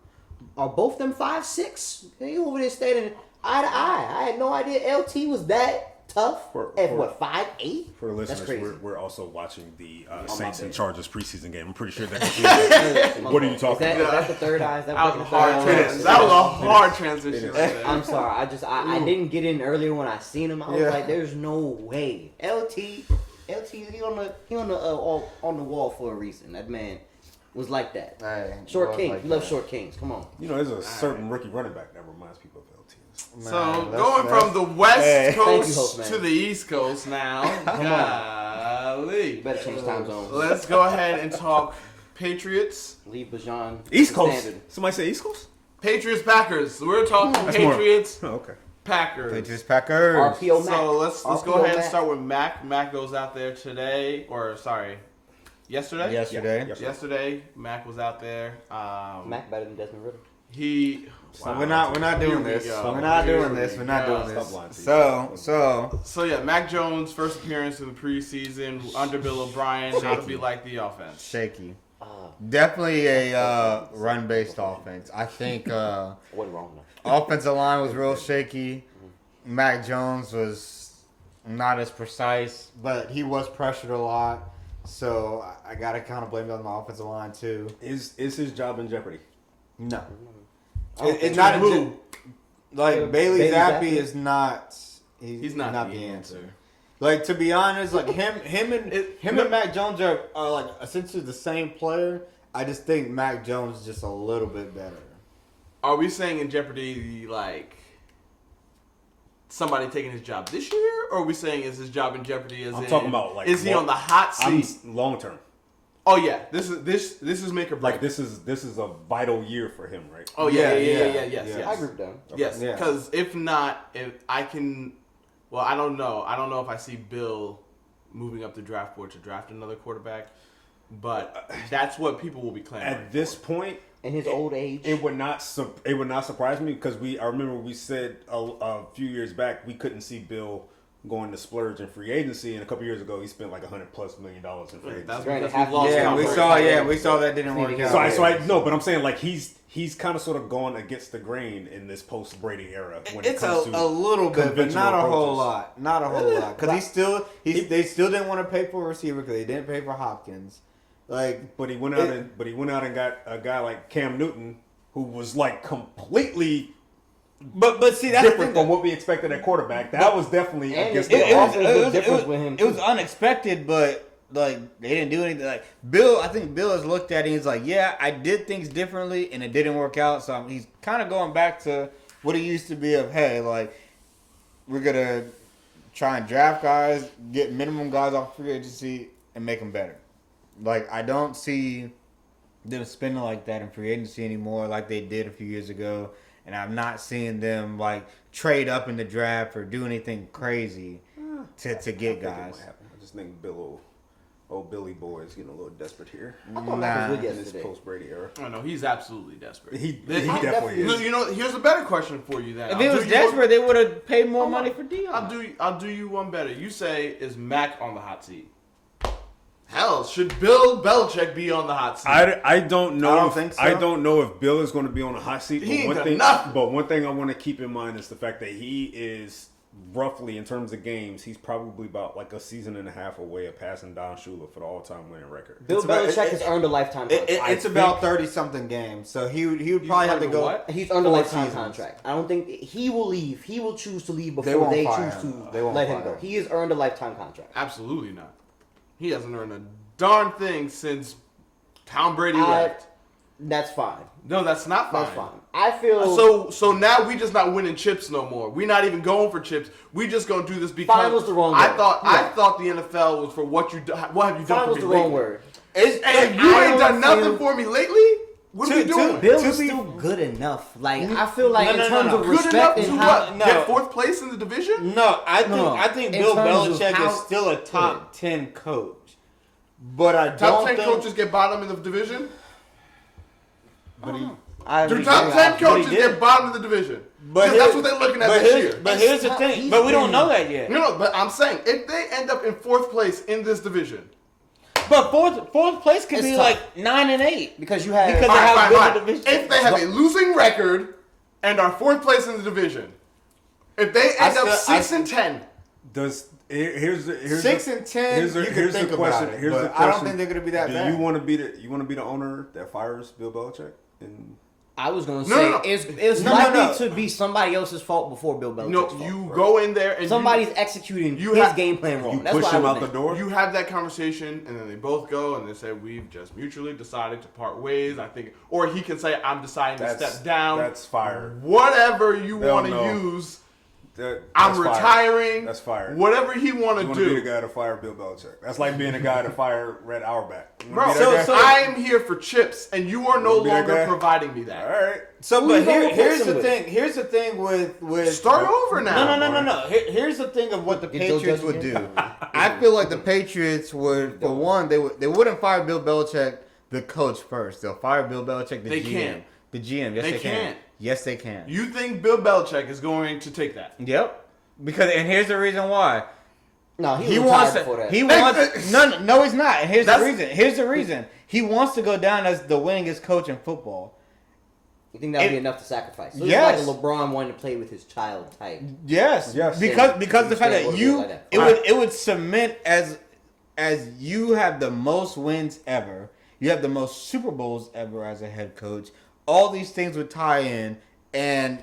B: are both them 5'6"? He over there standing eye to eye. I had no idea LT was that tough at 5'8"?
D: For the listeners,
B: that's crazy.
D: We're also watching the Saints and Chargers preseason game. I'm pretty sure that's what are you talking about?
B: Is that the third eye?
A: That was a hard transition.
B: I'm sorry. I didn't get in earlier when I seen him. I was like, there's no way. LT, he on the wall for a reason. That man was like that.
C: Right.
B: Short king. Like, you love short kings. Come on.
D: There's a certain rookie running back that reminds people of LT.
A: So going from the West Coast to the East Coast now. Golly.
B: You better change time zones.
A: Let's go ahead and talk Patriots.
B: Leave Bajan.
D: East Coast.
B: Standard.
D: Somebody say East Coast?
A: Patriots Packers. We're talking Patriots.
D: Oh, okay.
A: Packers.
E: Patriots Packers.
B: RPO Mac.
A: So let's
B: RPO
A: go ahead and
B: Mac.
A: start with Mac. Mac goes out there today, yesterday. Yesterday, Mac was out there.
B: Mac better than Desmond Ritter.
E: So we're not doing this. We're not doing this. So
A: yeah, Mac Jones first appearance in the preseason under Bill O'Brien. How to be like the offense?
E: Shaky. Definitely a run-based offense. I think
B: Wasn't wrong though.
E: offensive line was real shaky. Mac Jones was not as precise, but he was pressured a lot. So I gotta kind of blame it on the offensive line too.
D: Is his job in jeopardy?
E: No.
B: Oh,
E: It's not
A: who?
E: like Bailey Zappi is not.
A: He's not the answer.
E: Like, to be honest, like him and Mac Jones are like essentially the same player
C: I just think Mac Jones is just a little bit better.
A: Are we saying in jeopardy, like, somebody taking his job this year? Or are we saying is his job in jeopardy as
D: I'm talking about, like,
A: is he on the hot seat?
D: Long term.
A: Oh, yeah. This is make or break.
D: Like, this is a vital year for him, right?
A: Oh, yes.
B: I agree with them.
A: Yes,
C: Yeah.
A: because if not, I don't know. I don't know if I see Bill moving up the draft board to draft another quarterback, but that's what people will be clamoring
D: At this point,
B: In his old age.
D: it would not surprise me because I remember we said a few years back we couldn't see Bill going to splurge in free agency, and a couple years ago he spent like $100+ million in free agency.
A: That's
B: Right,
A: because
B: half-
A: we lost
C: Yeah,
A: Tom
C: we
A: Brady.
C: saw that didn't work
B: Yeah.
C: out.
D: So I no, but I'm saying like he's kind of sort of gone against the grain in this post Brady era when it
C: It's
D: comes to
C: a little bit, but
D: conventional
C: not a whole
D: approaches.
C: lot. Not a whole lot. Because they still didn't want to pay for a receiver because they didn't pay for Hopkins. Like,
D: But he went out and got a guy like Cam Newton who was like completely
C: but see that's
D: different from what we expected at quarterback. That was definitely
B: And
D: against
B: it
D: the
B: was-
D: odds.
B: big difference with him,
E: It was
B: too.
E: unexpected, but like they didn't do anything. Like I think Bill has looked at it. And he's like, yeah, I did things differently, and it didn't work out. So he's kind of going back to what he used to be. Of hey, like we're gonna try and draft guys, get minimum guys off free agency, and make them better. Like I don't see them spending like that in free agency anymore, like they did a few years ago. And I'm not seeing them like trade up in the draft or do anything crazy to get guys.
D: I just think old Billy Boy is getting a little desperate here
B: I thought Mac was good
D: in this
B: yesterday.
D: post Brady era.
A: Oh, no, he's absolutely desperate.
D: He definitely is.
A: You know, here's a better question for you then.
E: If it was desperate, they would have paid more money for Dion.
A: I'll do you one better. You say, is Mac on the hot seat? Hell, should Bill Belichick be on the hot seat?
D: I don't know.
C: I don't think so.
D: I don't know if Bill is going to be on a hot seat.
A: He ain't
D: But
A: got
D: one thing,
A: nothing.
D: but one thing I want to keep in mind is the fact that he is roughly, in terms of games, he's probably about like a season and a half away of passing Don Shula for the all-time winning record.
B: Bill
C: It's about-
B: Belichick has earned a lifetime contract.
C: it's about 30-something games, so he would probably have to go.
A: What?
B: He's earned a
C: 4
B: lifetime
C: seasons.
B: contract. I don't think he will leave. He will choose to leave
C: They
B: before
C: won't
B: they
C: fire
B: choose
C: him.
B: to
C: They won't
B: let him
C: fire
B: go.
C: him.
B: He has earned a lifetime contract.
A: Absolutely not. He hasn't earned a darn thing since Tom Brady left.
B: That's fine.
A: No, that's not fine.
B: That's fine. I feel
A: So now we just not winning chips no more. We not even going for chips. We just gonna do this because
B: Fine was the wrong
A: I
B: word.
A: thought
B: Yeah.
A: I thought the NFL was for what you do. What have you done
B: fine
A: for
B: was
A: me
B: the
A: lately?
B: wrong word.
A: And you
B: I
A: ain't done
B: don't
A: nothing
B: feel-
A: for me lately. What are we doing?
B: Bill
E: To
B: is
E: be-
B: still good enough. Like I feel like
E: No,
B: in
E: no,
B: terms
E: no.
B: of
A: Good
B: respect
A: enough
B: and
A: to
B: how
A: what?
E: No.
A: Get fourth place in the division?
E: No, I
B: No.
E: think
B: In
E: Bill
B: terms of
E: Belichick
B: how-
E: is still a top 10 coach. But I
A: Top
E: don't
A: 10
E: think
A: coaches get bottom in the division.
E: But he,
A: Do top 10 coaches get bottom of the division? Because that's what they're looking at this year.
E: But here's the thing. But we don't know that yet.
A: No, but I'm saying if they end up in fourth place in this division,
E: But fourth place could
B: It's
E: be
B: tough.
E: like 9 and 8
B: because you have
E: Because
A: all
E: of how
A: right,
E: good
A: fine,
E: the
A: fine.
E: division
A: If they have a losing record and are fourth place in the division, if they end up 6-10,
D: Here's the
C: 6 and 10.
D: Here's the,
C: you can
D: here's
C: think
D: the
C: about
D: question.
C: it,
D: Here's
C: but
D: the
C: I
D: question.
C: don't think they're gonna be that
D: Do
C: bad.
D: you want to be the owner that fires Bill Belichick? And
B: I was gonna
A: No,
B: say
A: no, no.
B: it's
C: No,
B: likely
C: no.
B: to be somebody else's fault before Bill Belichick's
A: no,
B: fault.
A: you go in there and
B: Somebody's executing
A: you
B: his
A: have-
B: game plan wrong.
D: you
B: That's
D: push
B: what I
D: him
B: would
D: out the
B: think.
D: door.
A: you have that conversation, and then they both go and they say we've just mutually decided to part ways. I think, or he can say I'm deciding to step down.
D: That's fire.
A: Whatever you
D: They'll
A: want to
D: know.
A: use.
D: That's
A: I'm
D: fire.
A: retiring.
D: That's fire.
A: Whatever he want
D: You
A: to
D: want to be the
A: do.
D: guy to fire Bill Belichick. That's like being the guy to fire Red Auerbach. You
A: Bro,
D: wanna be that guy?
A: I am here for chips, and you are no
D: You wanna be that
A: longer
D: guy?
A: providing me that.
D: All right.
C: So,
B: Who
C: but
B: you gonna
C: here's
B: replace him
C: the
B: with?
C: thing. Here's the thing with
A: Start over now.
C: No. Here's the thing of what the
B: Get Joe
C: Patriots
B: Judge
C: would do.
B: again?
C: I feel like the Patriots would, for one, they wouldn't fire Bill Belichick, the coach, first. They'll fire Bill Belichick, the
A: They
C: GM.
A: can't.
C: The GM, yes
A: They
C: they can.
A: can't.
C: Yes, they can.
A: You think Bill Belichick is going to take that?
C: Yep. And here's the reason why.
B: No,
C: He
B: was
C: wants
B: retired before
C: to.
B: that.
C: He wants. No, he's not. And here's the
A: That's-
C: reason. Here's the reason. He wants to go down as the winningest coach in football.
B: You think that would be
C: It-
B: enough to sacrifice? So
C: Yes.
B: it's like a LeBron wanting to play with his child type.
C: Yes.
D: Yes.
C: Because the fact
B: Yeah,
C: that
B: it
C: you
B: would be like
C: it would cement as you have the most wins ever. You have the most Super Bowls ever as a head coach. All these things would tie in, and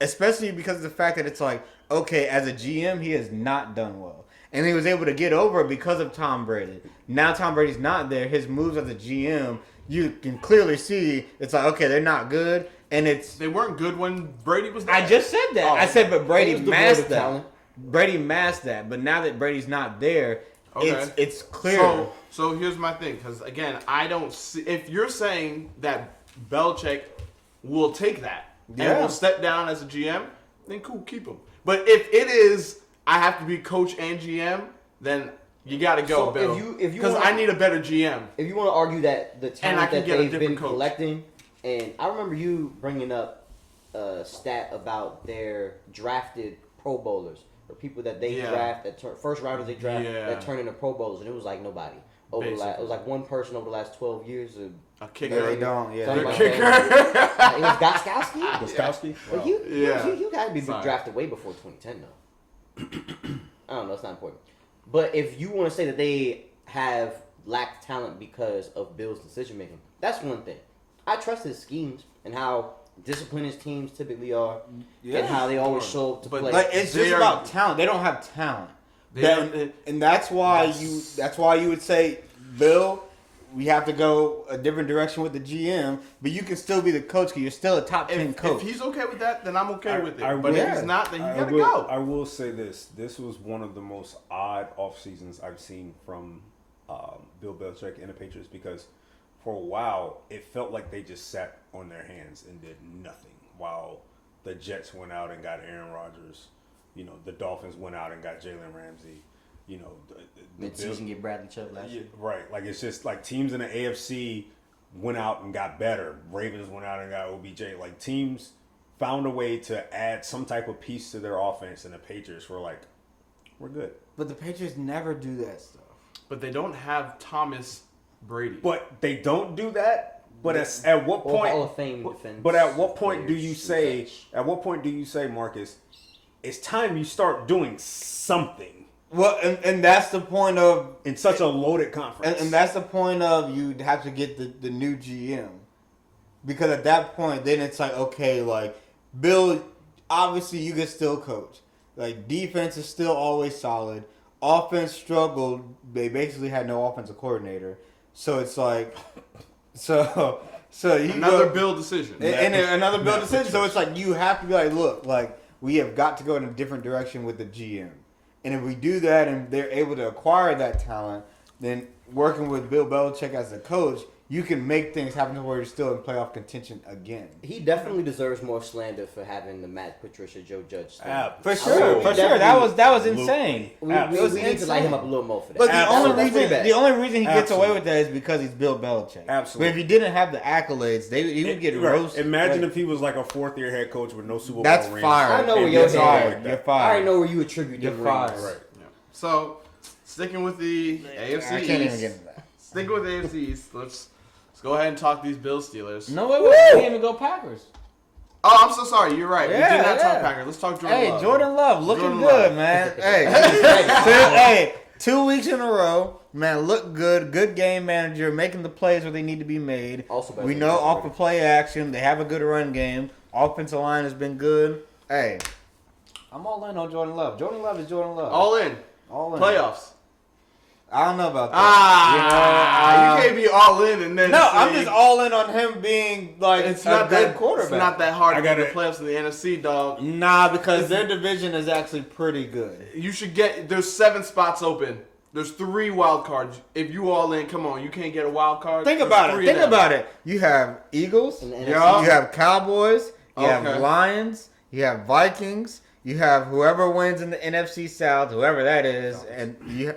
C: especially because of the fact that it's like, okay, as a GM, he has not done well.
E: and he was able to get over it because of Tom Brady. Now Tom Brady's not there. His moves as a GM, you can clearly see it's like, okay, they're not good, and
A: They weren't good when Brady was there.
E: I just said that. I said, but Brady
B: He was devoid
E: masked
B: of
E: that.
B: talent.
E: Brady masked that, but now that Brady's not there,
A: Okay.
E: it's clear.
A: So here's my thing, because again, I don't see if you're saying that Belichick will take that and
E: Yeah.
A: will step down as a GM, then cool, keep him. But if it is I have to be coach and GM, then you got to go,
B: So
A: Bill.
B: if you
A: Because
B: wanna-
A: I need a better GM.
B: If you want to argue that the
A: I
B: talent
A: can
B: that
A: get a
B: they've
A: different
B: been
A: coach.
B: collecting, and I remember you bringing up a stat about their drafted Pro Bowlers or people that they
A: Yeah.
B: draft, first rounders they draft
A: Yeah.
B: that turn into Pro Bowlers, and it was like nobody. Over the last, it was like one person over the last 12 years.
A: A kicker.
E: Yeah, they don't. Yeah,
B: Something
A: The
B: like
A: kicker.
B: that. It was Goskowski.
D: Gostowski?
B: But
D: Wow.
B: you got to be
A: Sorry.
B: drafted way before 2010, though. I don't know. It's not important. But if you want to say that they have lacked talent because of Bill's decision making, that's one thing. I trust his schemes and how disciplined his teams typically are, and how they always show up to
A: But
B: play.
E: Like it's
A: They
E: just
A: are-
E: about talent. They don't have talent.
A: They-
E: And that's why you would say, Bill, we have to go a different direction with the GM, but you can still be the coach because you're still a top 10
A: If
E: coach.
A: he's okay with that, then I'm okay with it.
D: I
A: but
D: will-
A: if he's not, then you
D: I
A: got to
D: will-
A: go.
D: I will say this. This was one of the most odd off seasons I've seen from Bill Belichick and the Patriots because for a while it felt like they just sat on their hands and did nothing while the Jets went out and got Aaron Rodgers. You know, the Dolphins went out and got Jalen Ramsey. You know, the
B: Mid-season get Bradley Chubb last year.
D: right. Like it's just like teams in the AFC went out and got better. Ravens went out and got OBJ. Like teams found a way to add some type of piece to their offense, and the Patriots were like, "We're good."
E: But the Patriots never do that stuff.
A: But they don't have Thomas Brady.
D: But they don't do that. But at what
B: Or
D: point?
B: Hall of Fame defense.
D: But at what point do you
B: players
D: say?
B: and such.
D: At what point do you say, Marcus? It's time you start doing something
E: Well, and that's the point of,
D: in such a loaded conference.
E: and that's the point of you have to get the new GM. Because at that point, then it's like, okay, like, Bill, obviously you can still coach. Like, defense is still always solid. Offense struggled. They basically had no offensive coordinator. So it's like, so you
A: Another
E: go,
A: Bill decision.
E: and another Bill decision. So it's like, you have to be like, look, like, we have got to go in a different direction with the GM. And if we do that and they're able to acquire that talent, then working with Bill Belichick as a coach, you can make things happen to where you're still in playoff contention again.
B: He definitely deserves more slander for having the Matt Patricia, Joe Judge thing.
E: For
B: I
E: sure,
B: mean,
E: for
B: we
E: sure.
B: definitely-
E: That was insane.
B: We
E: It was
B: need to light him
E: insane.
B: up a little more for that.
E: But the
B: That's
E: only
B: pretty
E: reason
B: bad.
E: he gets
D: Absolutely.
E: away with that is because he's Bill Belichick.
D: Absolutely.
E: But if he didn't have the accolades, he would get
D: Right.
E: roasted.
D: Imagine
E: Like,
D: if he was like a fourth-year head coach with no Super Bowl
E: that's
D: rings.
E: fire.
B: I know where
D: And
B: your
D: gets
B: head
D: away
B: is.
D: with that.
E: You're
B: I
E: fired.
B: already know where you attribute
E: You're
B: them
E: fired.
B: rings.
A: Right. Yeah. So, sticking with the AFC
E: I can't even
A: East.
E: get into that.
A: Sticking with the AFC East, let's go ahead and talk these Bills Steelers.
E: No, wait, we didn't even go Packers.
A: Oh, I'm so sorry. You're right.
E: Yeah,
A: we did not
E: yeah.
A: talk Packers. Let's talk Jordan
E: Hey,
A: Love.
E: Jordan Love, looking
A: Jordan
E: good,
A: Love.
E: man. Hey, 2 weeks in a row, man, look good. Good game manager, making the plays where they need to be made.
B: Also better
E: We
B: than
E: know
B: Justin
E: off
B: Herbert.
E: the play action, they have a good run game. Offensive line has been good. Hey, I'm all in on Jordan Love. Jordan Love is Jordan Love.
A: All in.
E: All in.
A: Playoffs.
E: I don't know about that.
A: You can't be all in and then
E: No,
A: say-
E: I'm just all in on him being like
A: It's
E: a
A: not
E: good
A: that
E: quarterback.
A: It's not that hard
D: I
A: to get the
D: gotta-
A: playoffs in the NFC, dog.
E: Nah, because their division is actually pretty good.
A: You should get. There's 7 spots open. There's 3 wild cards. If you all in, come on, you can't get a wild card.
E: Think
A: There's
E: about it.
A: 3 of
E: Think
A: them.
E: about it. You have Eagles.
B: In the
E: You
A: Yeah.
B: NFC.
E: have Cowboys. You
A: Okay.
E: have Lions. You have Vikings. You have whoever wins in the NFC South, whoever that is, and you.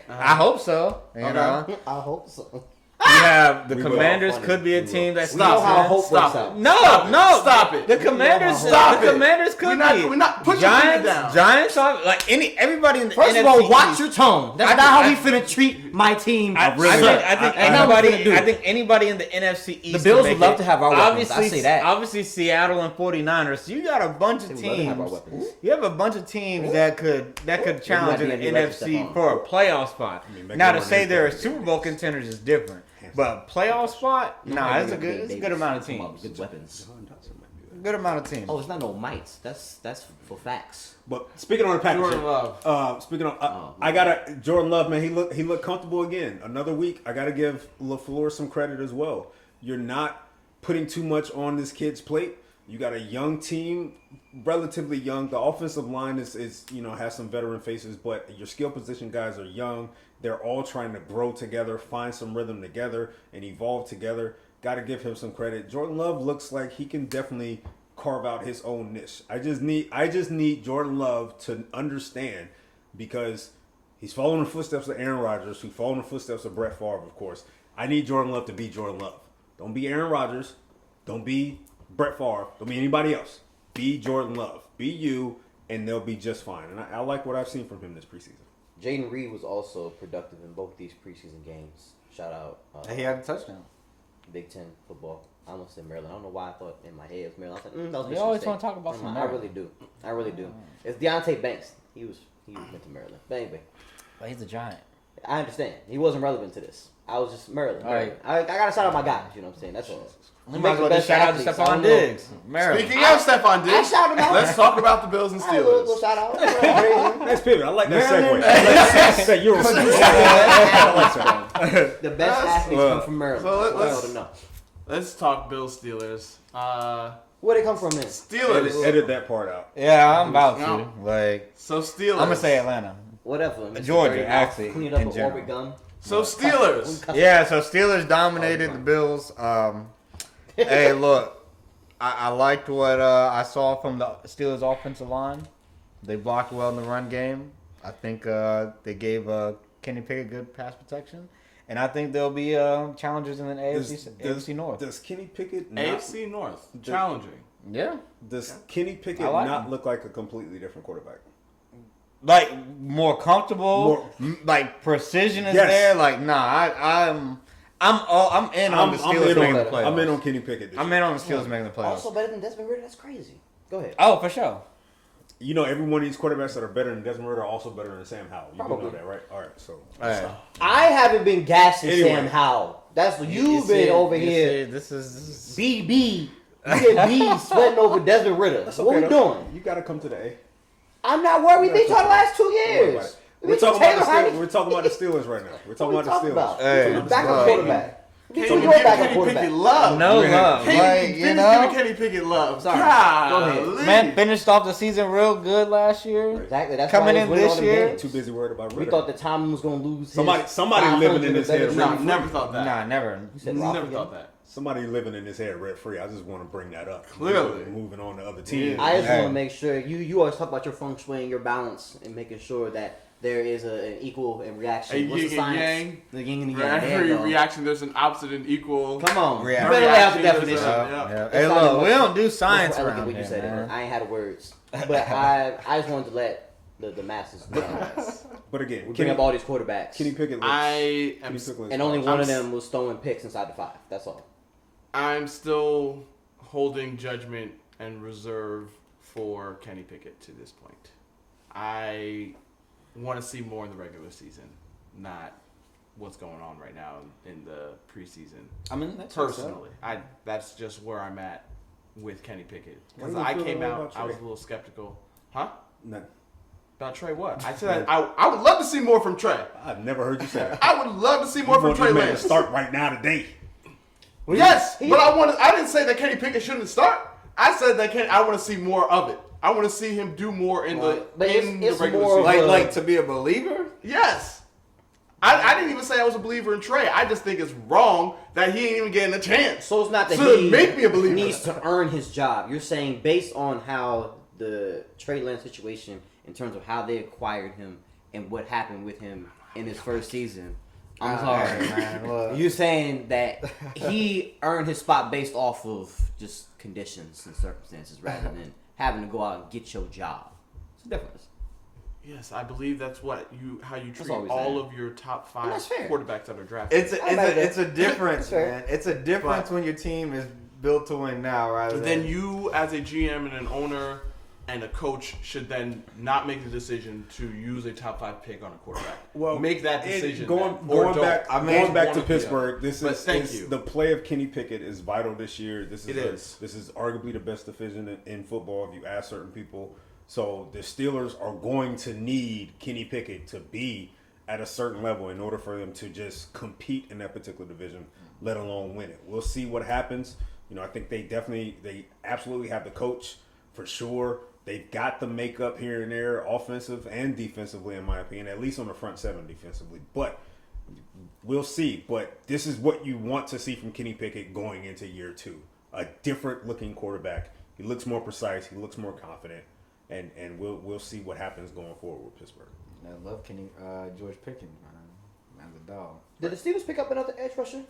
E: I hope so. You
A: Okay.
E: know,
B: I hope so.
E: you have the
D: We will.
E: Commanders.
B: Funny.
E: Could be a
B: We
E: team that
B: We know
E: sneaks
B: how
E: in.
B: hope
A: Stop
B: works
A: it.
B: out.
E: No,
A: Stop it.
E: The Commanders.
A: Stop
E: the
A: it.
E: Commanders could
A: We're
E: be.
A: not put your finger
E: Giants.
A: down.
E: Giants are like everybody in the
F: First
E: NFC
F: of all, watch
E: East.
F: your tone. That's
E: I
F: not how we
E: think-
F: finna treat my team.
E: I think
F: Ain't nothing we finna
E: anybody.
F: do.
E: I think anybody in the NFC East.
F: The Bills
E: can
F: would
E: make
F: love
E: it.
F: to have our weapons. I say that.
E: Obviously, Seattle and 49ers. So you got a bunch of
B: They would love to have our
E: teams.
B: weapons.
E: You have a bunch of teams that could challenge in the
B: might be a new
E: NFC
B: record
E: for a playoff spot.
D: make
E: Now
D: them
E: to say
D: run
E: they're
D: into it.
E: Super Bowl contenders is different, but playoff spot, nah, it's a good amount of teams.
B: Good weapons.
E: good amount of teams.
B: Oh, it's not no mites. That's for facts.
D: But speaking on the Packers,
A: Jordan Love.
D: Speaking on, I gotta Jordan Love, man. He looked comfortable again. Another week. I gotta give LaFleur some credit as well. You're not putting too much on this kid's plate. You got a young team, relatively young. The offensive line is has some veteran faces, but your skill position guys are young. They're all trying to grow together, find some rhythm together, and evolve together. Got to give him some credit. Jordan Love looks like he can definitely carve out his own niche. I just need Jordan Love to understand, because he's following the footsteps of Aaron Rodgers, who following the footsteps of Brett Favre, of course. I need Jordan Love to be Jordan Love. Don't be Aaron Rodgers. Don't be Brett Favre. Don't be anybody else. Be Jordan Love. Be you, and they'll be just fine. And I like what I've seen from him this preseason.
B: Jaden Reed was also productive in both these preseason games. Shout out.
E: He had a touchdown.
B: Big Ten football. I almost said Maryland. I don't know why I thought in my head it was Maryland. I was like, that was
F: You always
B: Michigan
F: want to
B: State.
F: talk about some
B: I
F: Maryland.
B: really do. It's Deontay Banks. He went to Maryland. But anyway,
F: But he's a giant.
B: I understand. He wasn't relevant to this. I was just Maryland.
F: All right.
B: I got to shout out my guys. You know what I'm saying? That's all.
E: We might as well just shout out to Stephon Diggs. Maryland.
A: Speaking of Stephon
B: I
A: Diggs,
B: shouted him out.
A: let's talk about the Bills and
B: I had a little
A: Steelers.
B: shout out.
D: Nice pivot. I like that segue. You're
B: The best athletes come from Maryland.
A: So
B: Well to know.
A: Let's talk Bills Steelers.
B: Where they come from then?
A: Steelers.
D: edit that part out.
E: Yeah, I'm about to.
A: No.
E: Like,
A: So Steelers.
E: I'm gonna say Atlanta.
B: Whatever. Mr.
E: Georgia,
B: Dirty Mouth.
E: actually,
B: Clean it up
E: in
B: with
E: general.
B: Oregon.
A: So Steelers.
E: Yeah, so Steelers dominated the Bills. Hey, look, I liked what I saw from the Steelers' offensive line. They blocked well in the run game. I think they gave Kenny Pickett good pass protection. And I think there'll be challengers in the AFC North.
D: Does Kenny Pickett not,
A: AFC North. Challenging.
E: Yeah.
D: Does Kenny Pickett
E: I like
D: not
E: him.
D: look like a completely different quarterback?
E: Like, more comfortable. Like, precision is
D: Yes.
E: there. Like, nah, I'm in on the Steelers making the playoffs.
D: I'm in on Kenny Pickett.
E: I'm in on the Steelers making the playoffs.
B: Also better than Desmond Ridder. That's crazy. Go ahead.
E: Oh, for sure.
D: You know, every one of these quarterbacks that are better than Desmond Ridder are also better than Sam Howell. You do know
B: Probably.
D: that, right? All right, so.
E: Hey.
B: I haven't been gassing
D: Anyway.
B: Sam Howell. That's what
E: You
B: you've been
E: see-
B: over
E: you
B: here.
E: see, This is
B: BB. You get B sweating over Desmond Ritter.
D: That's
B: What
D: okay,
B: we
D: though.
B: doing?
D: You got to come to the A.
B: I'm not worried. We've been talking the last 2
D: Don't worry about
B: years.
D: it. We're talking about the Steelers right now. We're talking
B: What
D: about
B: we
D: the
B: talking
D: Steelers.
B: about?
E: Hey,
B: Backup
E: look.
B: quarterback.
A: Kenny,
B: So
A: give
B: your backup
A: Kenny
B: quarterback.
A: Pickett love.
F: No love.
A: Kenny,
E: Like, you
A: finish
E: know?
A: giving Kenny Pickett love.
B: Sorry.
A: Golly.
E: Man finished off the season real good last year.
B: Exactly. That's
E: Coming
B: why
E: in
B: he was winning
E: this
B: all them
E: year,
B: games.
D: Too busy worried about
B: We
D: Ridder.
B: thought that Tomlin was going to lose.
D: Somebody
B: his
D: living in his
B: 500
D: head.
A: No,
D: Rent-free.
A: never thought that.
E: Nah, never.
B: You said Rock
A: Never
B: again?
A: thought that.
D: Somebody living in his head rent free. I just want to bring that up.
A: Clearly.
D: Moving on to other teams.
A: Yeah.
B: I just
E: Hey.
B: want to make sure you always talk about your feng shui and your balance and making sure that there is an equal in reaction.
A: A
B: What's the
A: yin and
B: science?
A: yang.
B: The yin and
A: For
B: yang. There
A: every
B: you go.
A: reaction, there's an opposite and equal.
B: Come on.
E: Reaction.
B: You better lay out the
A: Reaction,
B: definition.
A: there's a-
E: Yeah.
A: Yeah.
E: Hey,
B: It's not
E: look, we
B: much-
E: don't do
B: much
E: science
B: more elegant
E: around
B: when you
E: here,
B: said
E: man.
B: it. I ain't had the words, but I just wanted to let the masses know.
D: But again,
B: We bring
D: Kenny,
B: up all these quarterbacks,
D: Kenny Pickett looks,
A: I
D: Kenny
A: am.
D: Pickett looks
B: and only
D: fine.
B: one of them was throwing picks inside the 5. That's all.
A: I'm still holding judgment and reserve for Kenny Pickett to this point. I want to see more in the regular season, not what's going on right now in the preseason.
E: I mean, that's
A: Personally, that's just where I'm at with Kenny Pickett.
D: How
A: Because
D: do you
A: I
D: feel
A: came
D: about
A: out, I was
D: Trey?
A: a little skeptical. Huh?
D: No,
A: About Trey what? I said I would love to see more from Trey.
D: I've never heard you say that.
A: I would love to see more
D: You
A: from
D: want
A: Trey
D: this man to
A: Lance.
D: start right now today.
A: Yes, but I didn't say that Kenny Pickett shouldn't start. I said that I want to see more of it. I want to see him do more in the
B: But it's
A: the regular
B: more
A: season.
B: like
E: to be a believer?
A: Yes. I didn't even say I was a believer in Trey. I just think it's wrong that he ain't even getting a chance.
B: So it's not that
A: So
B: he
A: make me a believer.
B: needs to earn his job. You're saying based on how the Trey Lance situation, in terms of how they acquired him and what happened with him in his first season. I'm sorry,
E: man. Look.
B: You're saying that he earned his spot based off of just conditions and circumstances rather than having to go out and get your job. It's a difference.
A: Yes, I believe that's how you treat
B: all we're
A: all
B: saying.
A: of your top
B: And
A: 5
B: that's fair.
A: quarterbacks that are drafted.
E: It's a difference,
B: That's fair.
E: man. It's a difference
A: But-
E: when your team is built to win now, rather
A: But
E: than
A: then you, as a GM and an owner, and a coach should then not make the decision to use a top 5 pick on a quarterback.
D: Well,
A: make that decision.
D: Going back to Pittsburgh, this is the play of Kenny Pickett is vital this year. This is arguably the best division in football if you ask certain people. So the Steelers are going to need Kenny Pickett to be at a certain level in order for them to just compete in that particular division, let alone win it. We'll see what happens. I think they absolutely have the coach for sure. They've got the makeup here and there, offensive and defensively, in my opinion, at least on the front seven defensively. But we'll see. But this is what you want to see from Kenny Pickett going into year 2. A different looking quarterback. He looks more precise. He looks more confident. And we'll see what happens going forward with Pittsburgh.
C: I love George Pickens, man. Man's a dog.
B: Did the Steelers pick up another edge rusher?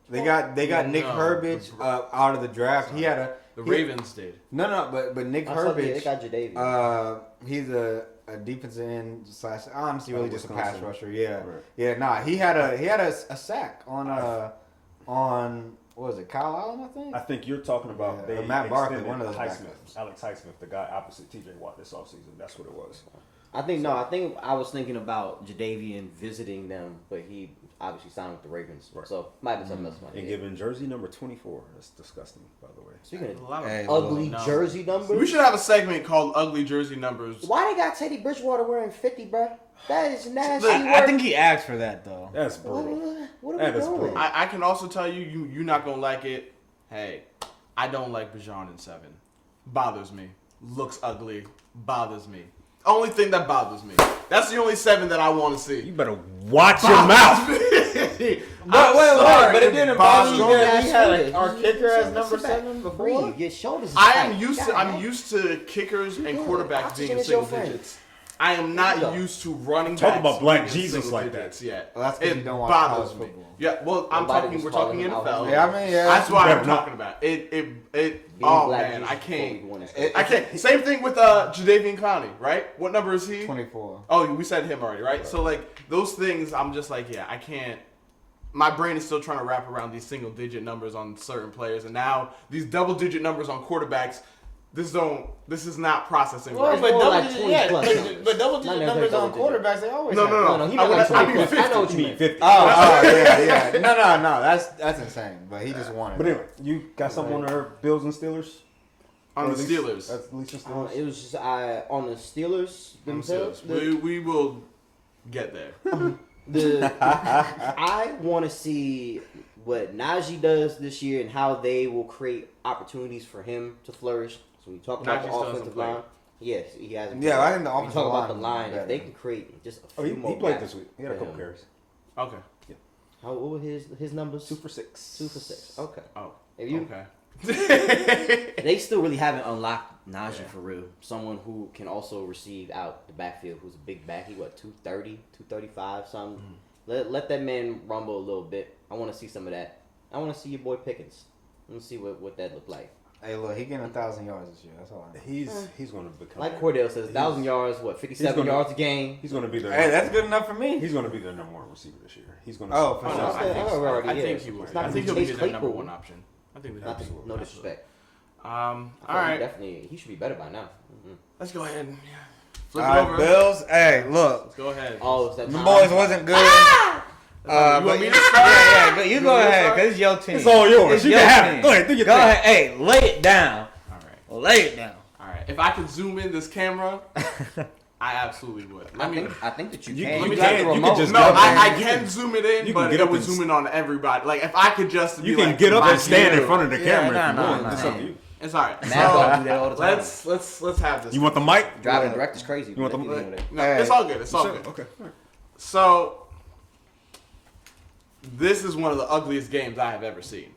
C: They got Nick Herbage out of the draft. The
A: Ravens did.
C: No, but Nick Herbage.
B: They got Jadavian.
C: He's a defensive end / honestly really just a pass rusher. Yeah,
D: Right.
C: Yeah. Nah, he had a sack on what was it, Kyle Allen?
D: I think you're talking about
C: Matt Barkley, one of those backups.
D: Alex Highsmith, the guy opposite T.J. Watt this offseason. That's what it was.
B: I think I was thinking about Jadavian visiting them, but he obviously signed with the Ravens.
D: Right.
B: So might be something else.
D: And given jersey number 24. That's disgusting, by the way.
B: Speaking of
A: ugly
B: jersey numbers,
A: we should have a segment called "Ugly Jersey Numbers."
B: Why they got Teddy Bridgewater wearing 50, bro? That is nasty.
E: I think he asked for that though.
D: That's brutal.
B: What are we doing?
A: I can also tell you're not gonna like it. Hey, I don't like Bijan in 7. Bothers me. Looks ugly. Bothers me. Only thing that bothers me. That's the only 7 that I want to see.
D: You better watch your mouth.
E: But it didn't bother you that we had our kicker as number 7 before.
B: Your shoulders.
A: I'm used to kickers and quarterbacks being in single digits. I am not used to running backs.
D: Talk about Black
A: being in
D: Jesus
A: single
D: like
A: digits
D: that.
A: yet.
C: Well, that's because you don't watch
A: bothers
C: college
A: me.
C: football.
A: Yeah, well, we're talking NFL.
C: Yeah, I mean, yeah.
A: That's what I'm
D: Better not.
A: talking about. Oh man, I can't.
C: It-
A: I can't. Same thing with Jadeveon Clowney, right? What number is he?
C: 24.
A: Oh, we said him already, right? So like those things, I'm just like, yeah, I can't. My brain is still trying to wrap around these single-digit numbers on certain players, and now these double-digit numbers on quarterbacks. This is not processing.
E: Well,
A: right.
E: but
B: more like
E: double
B: 20 plus
E: digit
B: numbers.
E: but double
B: Not
E: digit
B: necessarily
E: numbers on
B: double digit.
E: quarterbacks, they always
A: No,
E: have.
A: no.
B: he
A: I
B: meant like
A: mean
B: 20 plus.
A: 50.
B: I know what you mean.
D: 50.
C: Oh, yeah. No. That's insane. But he just wanted.
D: But anyway, you got something on our Bills and Steelers?
A: On
D: Or
A: the
D: at least-
A: Steelers.
D: At least the Steelers.
B: It was just on the Steelers themselves.
A: We will get there.
B: I want to see what Najee does this year and how they will create opportunities for him to flourish. So we talk about the
A: Najee still hasn't
B: offensive
A: played.
B: line. Yes, he hasn't.
C: Yeah,
B: played.
C: I think the
B: We
C: offensive
B: talk about the
C: line
B: line.
C: is
B: If they
C: better.
B: can create just a
D: Oh,
B: few
D: he
B: more
D: played
B: gaps
D: this week. He had a
B: for
D: couple
B: him.
D: carries.
A: Okay.
B: What were his numbers?
D: 2 for 6.
B: 2 for 6. Okay.
A: Oh.
B: If you,
A: Okay.
B: they still really haven't unlocked Najee for real. Someone who can also receive out the backfield, who's a big back. He 230, 235, something. Let that man rumble a little bit. I want to see some of that. I want to see your boy Pickens. Let's see what that look like.
C: Hey, look, he getting 1,000 yards this year. That's all I know.
D: He's going to become
B: Like Cordell says, 1,000 yards, 57 yards a game.
D: He's going to be their.
C: Hey, that's good enough for me.
D: He's going to be their number 1 receiver this year. He's going to.
C: Oh, for
A: Oh,
C: sure.
A: no, I
B: He
A: think
B: is.
A: he will.
B: It's not
A: I think he'll
B: Chase
A: be their number
B: Claypool.
A: 1 option. I think
B: Nothing, no disrespect.
A: All
B: He
A: right.
B: definitely, he should be better by now.
A: Let's go ahead and flip
C: All
A: it
C: right,
A: over.
C: Bills. Hey, look.
A: Let's go ahead.
B: Oh, it's that
C: The
B: time.
C: boys wasn't good.
A: You want me to start?
E: Yeah, go, you go
A: want me to
E: ahead,
A: start?
E: because it's your team.
D: It's all yours.
E: It's
D: You
E: your
D: can have
E: team.
D: it. Go ahead. Do your
E: Go
D: thing.
E: ahead. Hey, lay it down.
A: All right.
E: Lay it down.
A: All right. If I could zoom in this camera, I absolutely would.
B: I think that you
D: You-
B: can.
D: you
B: You
D: can-
B: got the
D: you can
B: remote.
D: just
A: No,
D: go
A: I
D: ahead.
A: can zoom it in,
D: You can
A: but
D: get
A: it
D: up
A: would
D: and
A: zoom in on everybody. Like if I could just be
D: You can
A: like,
D: get up
A: my
D: and stand in
A: view.
D: front of the camera
E: Yeah,
D: if you
E: nah,
D: want.
E: nah,
D: It's
E: nah.
D: up to you.
A: It's all right.
B: Man, I do that all the time.
A: Let's have this.
D: You want the mic?
B: Driving direct is crazy.
D: You want
B: but
D: the-
B: if you doing it.
A: No, it's all good. It's all good.
D: Okay.
A: So this is one of the ugliest games I have ever seen.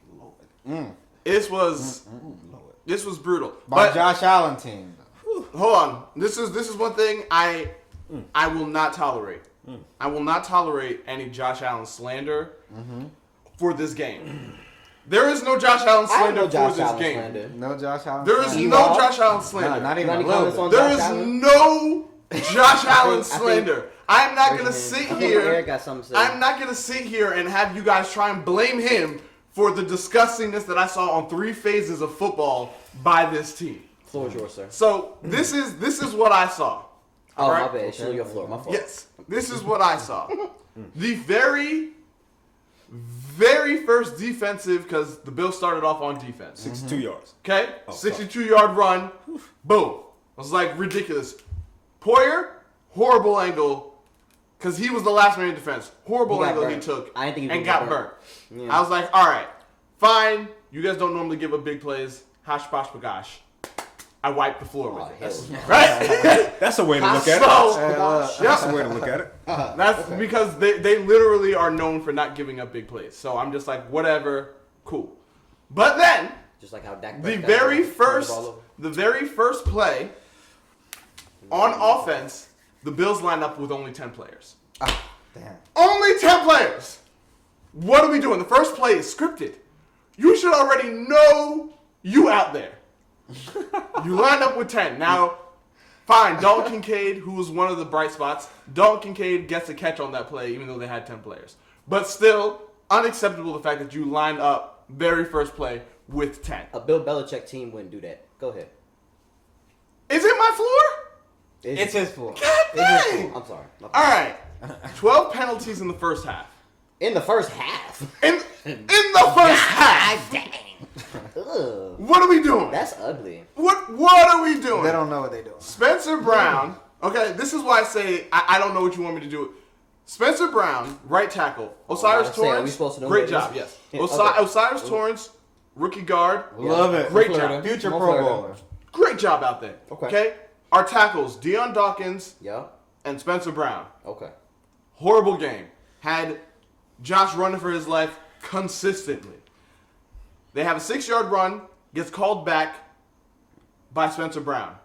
A: This was brutal.
C: By
A: But
C: Josh Allen team.
A: hold on. This is one thing I will not tolerate. I will not tolerate any Josh Allen slander for this game. There is no Josh Allen
B: I have
A: slander
B: no
A: for
B: Josh
A: this
B: Allen
A: game.
B: slander.
C: No Josh Allen.
A: There is
C: slander.
A: no
B: Rob?
A: Josh Allen
C: No,
A: slander.
C: not even
B: Got
C: a
B: any
C: little
B: comments
C: bit.
B: on
A: There
B: Josh
A: is
B: Allen?
A: no Josh Allen
B: I think-
A: slander. I'm not gonna
B: Raise
A: sit
B: your hand. I think
A: here.
B: Eric got something to say.
A: I'm not gonna sit here and have you guys try and blame him for the disgustingness that I saw on 3 phases of football by this team.
B: Floor is yours, sir.
A: So this is what I saw.
B: Oh,
A: All right?
B: my bad. It's still your floor. My fault.
A: Yes, this is what I saw. The very first defensive, because the Bills started off on defense.
D: 62 yards.
A: Okay,
D: Oh,
A: 62-yard run, boom. I was like, ridiculous. Poyer, horrible angle, because he was the last man in defense. Horrible
B: He got
A: angle he
B: burnt.
A: took
B: I didn't think he
A: and
B: was
A: got
B: burnt.
A: burnt.
B: Yeah.
A: I was like, all right, fine. You guys don't normally give up big plays. Hash, bosh, bagosh. I wiped the floor with
B: Oh,
A: it.
B: hell
A: Right?
D: That's a way to look at it.
A: So,
D: That's a way to look at it.
A: that's because they literally are known for not giving up big plays. So I'm just like, whatever, cool. But then,
B: Just like how Dak
A: the
B: Prescott
A: very
B: turned the ball
A: first play on offense, the Bills line up with only 10 players.
C: Damn.
A: Only 10 players. What are we doing? The first play is scripted. You should already know you out there. You line up with 10. Now, fine, Dalton Kincaid, who was one of the bright spots, Dalton Kincaid gets a catch on that play, even though they had 10 players. But still, unacceptable the fact that you lined up very first play with 10.
B: A Bill Belichick team wouldn't do that. Go ahead.
A: Is it my floor?
C: It's his floor.
A: God dang!
B: I'm sorry. My fault.
A: All right. 12 penalties in the first half.
B: In the first half.
A: In the first half.
B: Dang. Ugh.
A: What are we doing?
B: That's ugly.
A: What are we doing?
C: They don't know what they're doing.
A: Spencer Brown. Okay, this is why I say I don't know what you want me to do. Spencer Brown, right tackle. Osiris
B: I was saying, are we
A: Torrance,
B: supposed to know
A: great
B: what it
A: job.
B: is?
A: Yes.
B: Yeah, okay.
A: Osiris Torrance, rookie guard.
C: Love it.
A: Great
B: Florida.
A: job.
C: Future
B: Mo
C: Pro
B: Florida.
C: Bowler.
A: Great job out there.
B: Okay.
A: Our tackles, Deion Dawkins
B: Yeah.
A: and Spencer Brown.
B: Okay.
A: Horrible game. Had Josh running for his life consistently. They have a 6-yard run, gets called back by Spencer Brown.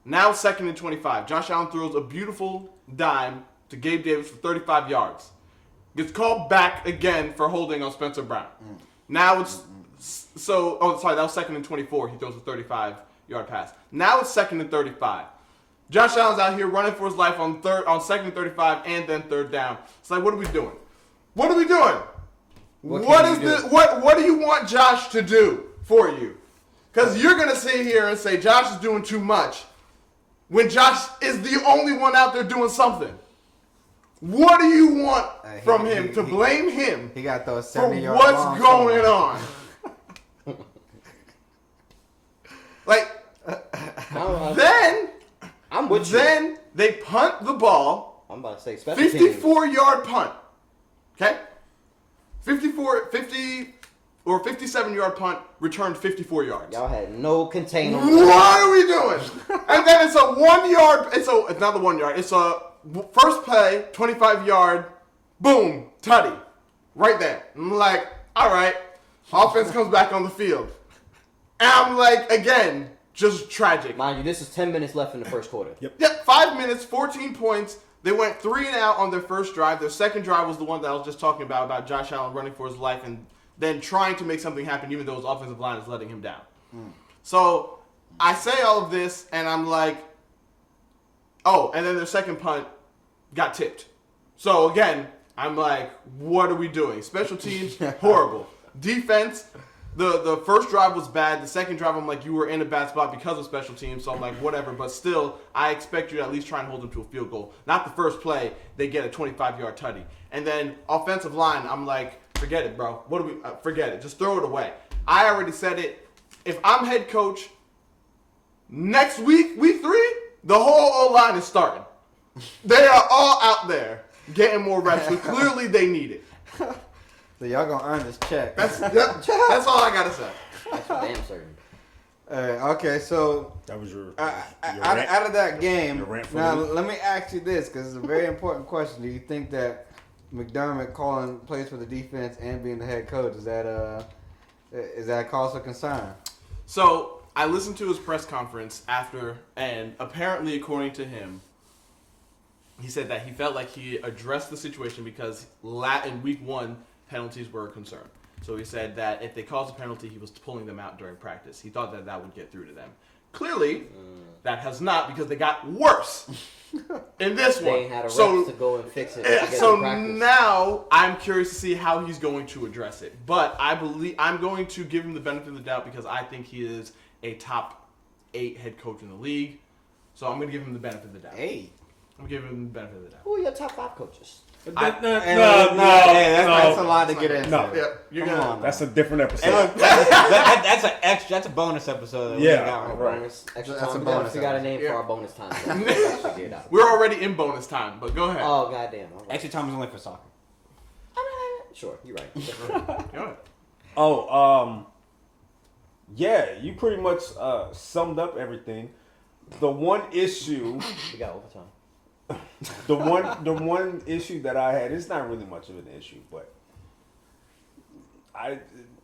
A: Now 2nd and 25. Josh Allen throws a beautiful dime to Gabe Davis for 35 yards. Gets called back again for holding on Spencer Brown. Now it's that was 2nd and 24. He throws a 35-yard pass. Now it's 2nd and 35. Josh Allen's out here running for his life on 2nd and 35 and then 3rd down. It's like, what are we doing? What are we doing? What do you want Josh to do for you? Because you're gonna sit here and say Josh is doing too much when Josh is the only one out there doing something. What do you want from him to blame him
C: He got those
A: for
C: 70-yard
A: what's
C: bombs
A: going
C: somewhere.
A: on? Like, then
B: I'm with you.
A: then they punt the ball.
B: I'm about to say special teams.
A: 54-yard punt. Okay? 57-yard punt, returned 54 yards.
B: Y'all had no contain on
A: What are we doing? And then it's a 1-yard, it's not the 1 yard, it's a first play, 25-yard, boom, tutty. Right there. I'm like, all right, offense comes back on the field. And I'm like, again, just tragic.
B: Mind you, this is 10 minutes left in the first quarter.
A: Yep, 5 minutes, 14 points. They went 3 and out on their first drive. Their second drive was the one that I was just talking about Josh Allen running for his life and then trying to make something happen even though his offensive line is letting him down. So I say all of this and I'm like, oh, and then their second punt got tipped. So again, I'm like, what are we doing? Special teams, horrible. Defense, the first drive was bad. The second drive, I'm like, you were in a bad spot because of special teams. So I'm like, whatever. But still, I expect you to at least try and hold them to a field goal. Not the first play, they get a 25-yard tutty. And then offensive line, I'm like, forget it, bro. What do we? Forget it. Just throw it away. I already said it. If I'm head coach, next week, week 3, the whole O-line is starting. They are all out there getting more reps, but clearly they need it.
C: So y'all gonna earn this check.
A: That's all I gotta say.
B: That's for damn certain.
C: Okay, so
D: That was your
C: out of that game,
D: Your rant for
C: now
D: the week?
C: let me ask you this, because it's a very important question. Do you think that McDermott calling plays for the defense and being the head coach, is that a cause for concern?
A: So I listened to his press conference after, and apparently, according to him, he said that he felt like he addressed the situation because in week 1, penalties were a concern. So he said that if they caused a penalty, he was pulling them out during practice. He thought that would get through to them. Clearly, that has not because they got worse in this
B: They
A: one.
B: ain't had a
A: So
B: reps to go and fix it. to get
A: So
B: to practice.
A: now I'm curious to see how he's going to address it. But I believe I'm going to give him the benefit of the doubt because I think he is a top 8 head coach in the league. So I'm going to give him the benefit of the doubt.
C: 8.
A: I'm going to give him the benefit of the doubt.
B: Who are your top 5 coaches?
C: That's a lot to get into.
D: No.
A: Yeah, you're
C: Come
A: gonna.
C: on.
D: That's a different episode.
C: Hey, look, that's an extra. That's a bonus episode. That we
D: Yeah.
C: got right.
B: Bonus. Extra
C: That's
B: time.
C: a
B: We gotta
C: bonus
B: figure out a name
A: Yeah.
B: for our bonus time. So we can actually get it out.
A: We're already in bonus time, but go ahead.
B: Oh, goddamn. All right.
C: Extra time is only for soccer.
B: Sure, you're right.
A: Go ahead.
D: Yeah, you pretty much summed up everything. The one issue,
B: We got overtime.
D: the one issue that I had, it's not really much of an issue, but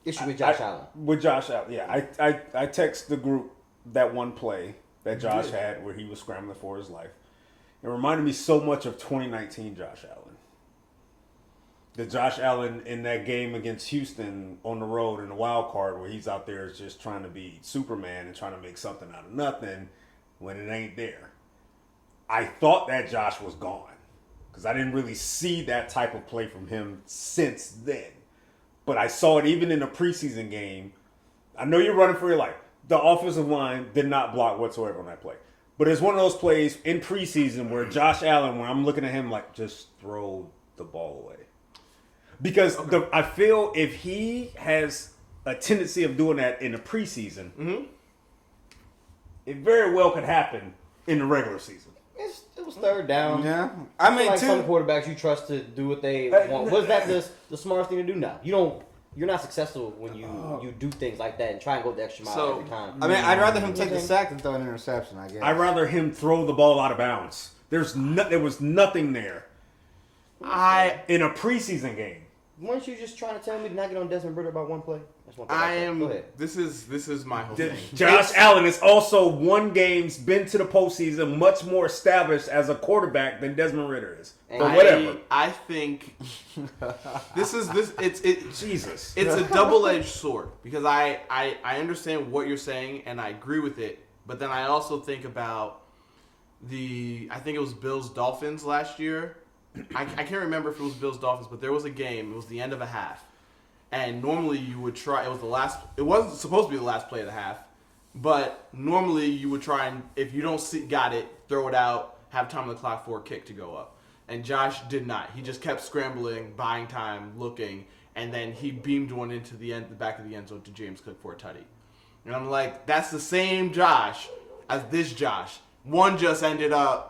B: Issue with Josh Allen.
D: With Josh Allen, yeah. I text the group that one play that Josh had where he was scrambling for his life. It reminded me so much of 2019 Josh Allen. The Josh Allen in that game against Houston on the road in the wild card where he's out there just trying to be Superman and trying to make something out of nothing when it ain't there. I thought that Josh was gone because I didn't really see that type of play from him since then. But I saw it even in a preseason game. I know you're running for your life. The offensive line did not block whatsoever on that play. But it's one of those plays in preseason where Josh Allen, where I'm looking at him like, just throw the ball away. Because I feel if he has a tendency of doing that in the preseason, it very well could happen in the regular season.
B: It was third down.
C: Yeah,
B: I
C: I
B: feel
C: mean,
B: like
C: too.
B: some quarterbacks you trust to do what they want. Was that the smartest thing to do? No, you don't. You're not successful when you do things like that and try and go the extra mile every time.
C: I mean, I'd rather him take the sack than throw an interception. I guess.
D: I'd rather him throw the ball out of bounds. There was nothing there in a preseason game.
B: Weren't you just trying to tell me to not get on Desmond Ritter about one play? That's one thing
A: I
B: said.
A: am.
B: Go ahead.
A: This is my whole thing.
D: Josh Allen is also won games, been to the postseason, much more established as a quarterback than Desmond Ritter is. But whatever.
A: I think it's
D: Jesus.
A: It's a double-edged sword because I understand what you're saying and I agree with it, but then I also think about I think it was Bills Dolphins last year. I can't remember if it was Bills Dolphins, but there was a game. It was the end of a half, and normally you would try. It was the last. It wasn't supposed to be the last play of the half, but normally you would try and if you don't got it, throw it out, have time on the clock for a kick to go up. And Josh did not. He just kept scrambling, buying time, looking, and then he beamed one into the back of the end zone to James Cook for a tutty. And I'm like, that's the same Josh as this Josh. One just ended up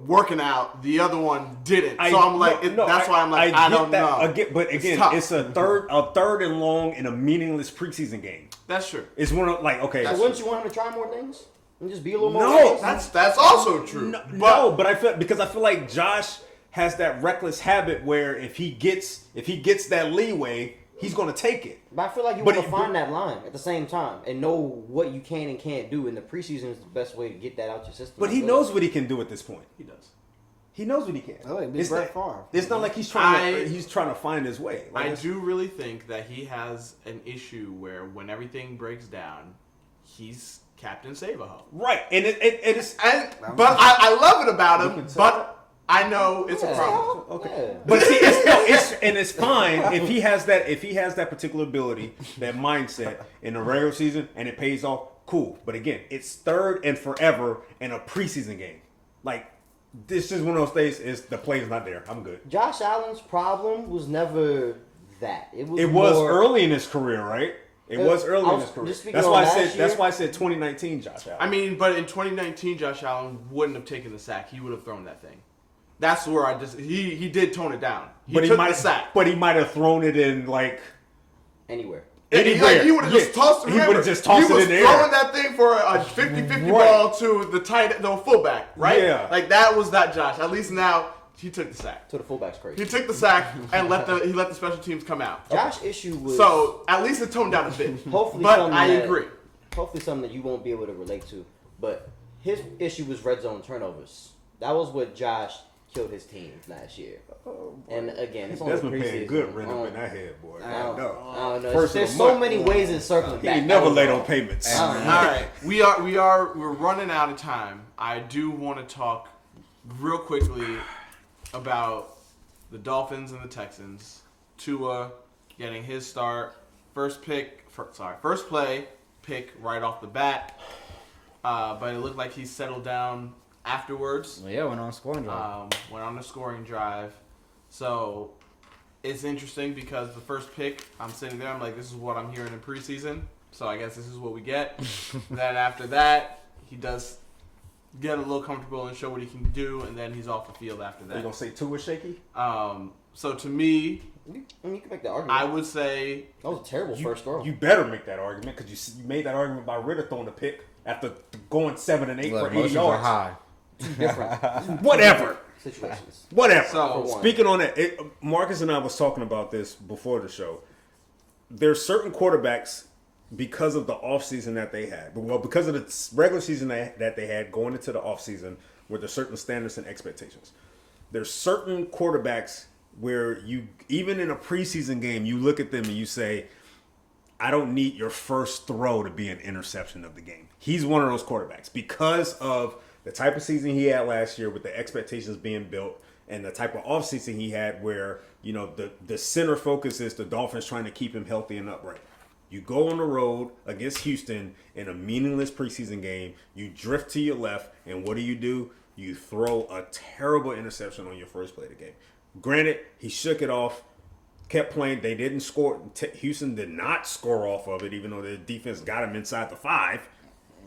A: working out, the other one didn't. So I'm like, that's why I'm like, I don't know.
D: But again, it's a third and long in a meaningless preseason game.
A: That's true.
D: It's one of okay.
B: So wouldn't you want him to try more things and just be a little more?
D: No,
A: that's also true.
D: But I feel like Josh has that reckless habit where if he gets that leeway, he's going to take it.
B: But I feel like you want to find that line at the same time and know what you can and can't do. And the preseason is the best way to get that out your system.
D: But he knows what he can do at this point.
A: He does.
D: He knows what he can.
C: Oh, it's Brett Favre.
D: It's not like he's trying to find his way. Like
A: I do really think that he has an issue where when everything breaks down, he's Captain Save-A-Ho.
D: Right, and it is.
A: But I love it about him. But I know it's a problem.
D: Okay,
B: Yeah.
D: but see, it's fine if he has that particular ability, that mindset in the regular season, and it pays off. Cool, but again, it's third and forever in a preseason game. Like this is one of those days. Is the play's not there? I'm good.
B: Josh Allen's problem was never that. It was
D: more, early in his career, right? It was early in his career. That's why I said 2019 Josh Allen.
A: I mean, but in 2019, Josh Allen wouldn't have taken the sack. He would have thrown that thing. That's where he did tone it down. He took the sack.
D: But he might have thrown it in like
B: anywhere.
D: Anywhere.
A: He would have just tossed it.
D: He would have just tossed it in the air.
A: He was throwing that thing for a 50-50 ball to the fullback, right?
D: Yeah.
A: Like that was that Josh. At least now he took the sack.
B: So the fullback's crazy.
A: He took the sack and let the special teams come out.
B: Josh's issue was
A: so at least it toned down a bit.
B: Hopefully,
A: but I agree.
B: Hopefully, something that you won't be able to relate to. But his issue was red zone turnovers. That was what Josh killed his team last year. And again, it's only
D: That's been
B: preseason.
D: paying good rent up in that head, boy.
B: I don't know.
D: First
B: There's
D: of the
B: so
D: month.
B: many ways in circling back.
D: He never late on payments.
A: All right, we're running out of time. I do want to talk real quickly about the Dolphins and the Texans. Tua getting his start, first play pick right off the bat. but it looked like he settled down afterwards.
E: Well, yeah, went on a scoring drive.
A: Went on a scoring drive. So it's interesting because the first pick, I'm sitting there, I'm like, this is what I'm hearing in preseason. So I guess this is what we get. Then after that, he does get a little comfortable and show what he can do, and then he's off the field after that.
D: Are you going to say Tua shaky?
A: So to me,
B: You can make that argument.
A: I would say
B: that was a terrible first throw.
D: You better make that argument because you made that argument by Ritter throwing the pick after going 7 and 8
E: Look,
D: for 80
E: emotions are
D: yards.
E: high.
B: Different
D: Whatever.
B: situations.
D: Whatever.
A: So-
D: Speaking on that, Marcus and I was talking about this before the show. There's certain quarterbacks because of the offseason that they had. Well, because of the regular season that they had going into the offseason where there's certain standards and expectations. There's certain quarterbacks where you, even in a preseason game, you look at them and you say, I don't need your first throw to be an interception of the game. He's one of those quarterbacks because of the type of season he had last year with the expectations being built and the type of offseason he had where, you know, the center focus is the Dolphins trying to keep him healthy and upright. You go on the road against Houston in a meaningless preseason game. You drift to your left, and what do? You throw a terrible interception on your first play of the game. Granted, he shook it off, kept playing. They didn't score. Houston did not score off of it, even though their defense got him inside the 5.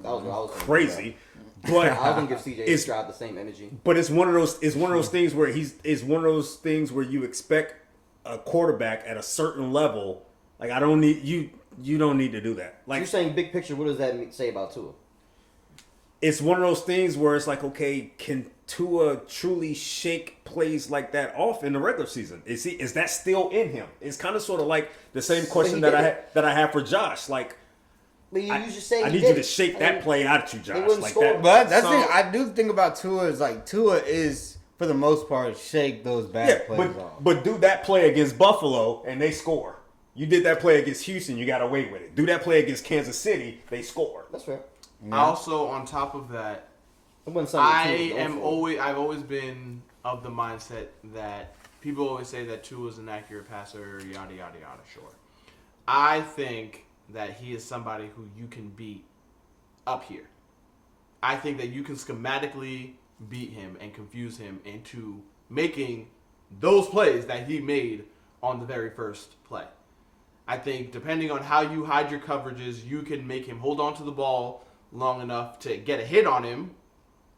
B: That was what I was
D: Crazy. But
B: I was gonna give CJ Stroud the same energy.
D: But it's one of those things where it's one of those things where you expect a quarterback at a certain level. Like I don't need you. You don't need to do that. Like
B: You're saying big picture. What does that say about Tua?
D: it's one of those things where it's like, okay, can Tua truly shake plays like that off in the regular season? Is that still in him? It's kind of sort of like the same question that I have for Josh. Like,
B: But you just say
D: I need you to shake that play out at you, Josh.
B: wouldn't
D: Like
B: score.
D: that.
E: But that's
A: So-
E: the thing I do think about Tua is like Tua is for the most part shake those bad plays off.
D: but do that play against Buffalo and they score. You did that play against Houston, you got away with it. Do that play against Kansas City, they score.
B: That's fair.
A: Also, on top of that,
B: It wasn't something Tua was known for.
A: I've always been of the mindset that people always say that Tua is an accurate passer, yada yada yada. Sure, I think that he is somebody who you can beat up here. I think that you can schematically beat him and confuse him into making those plays that he made on the very first play. I think depending on how you hide your coverages, you can make him hold on to the ball long enough to get a hit on him,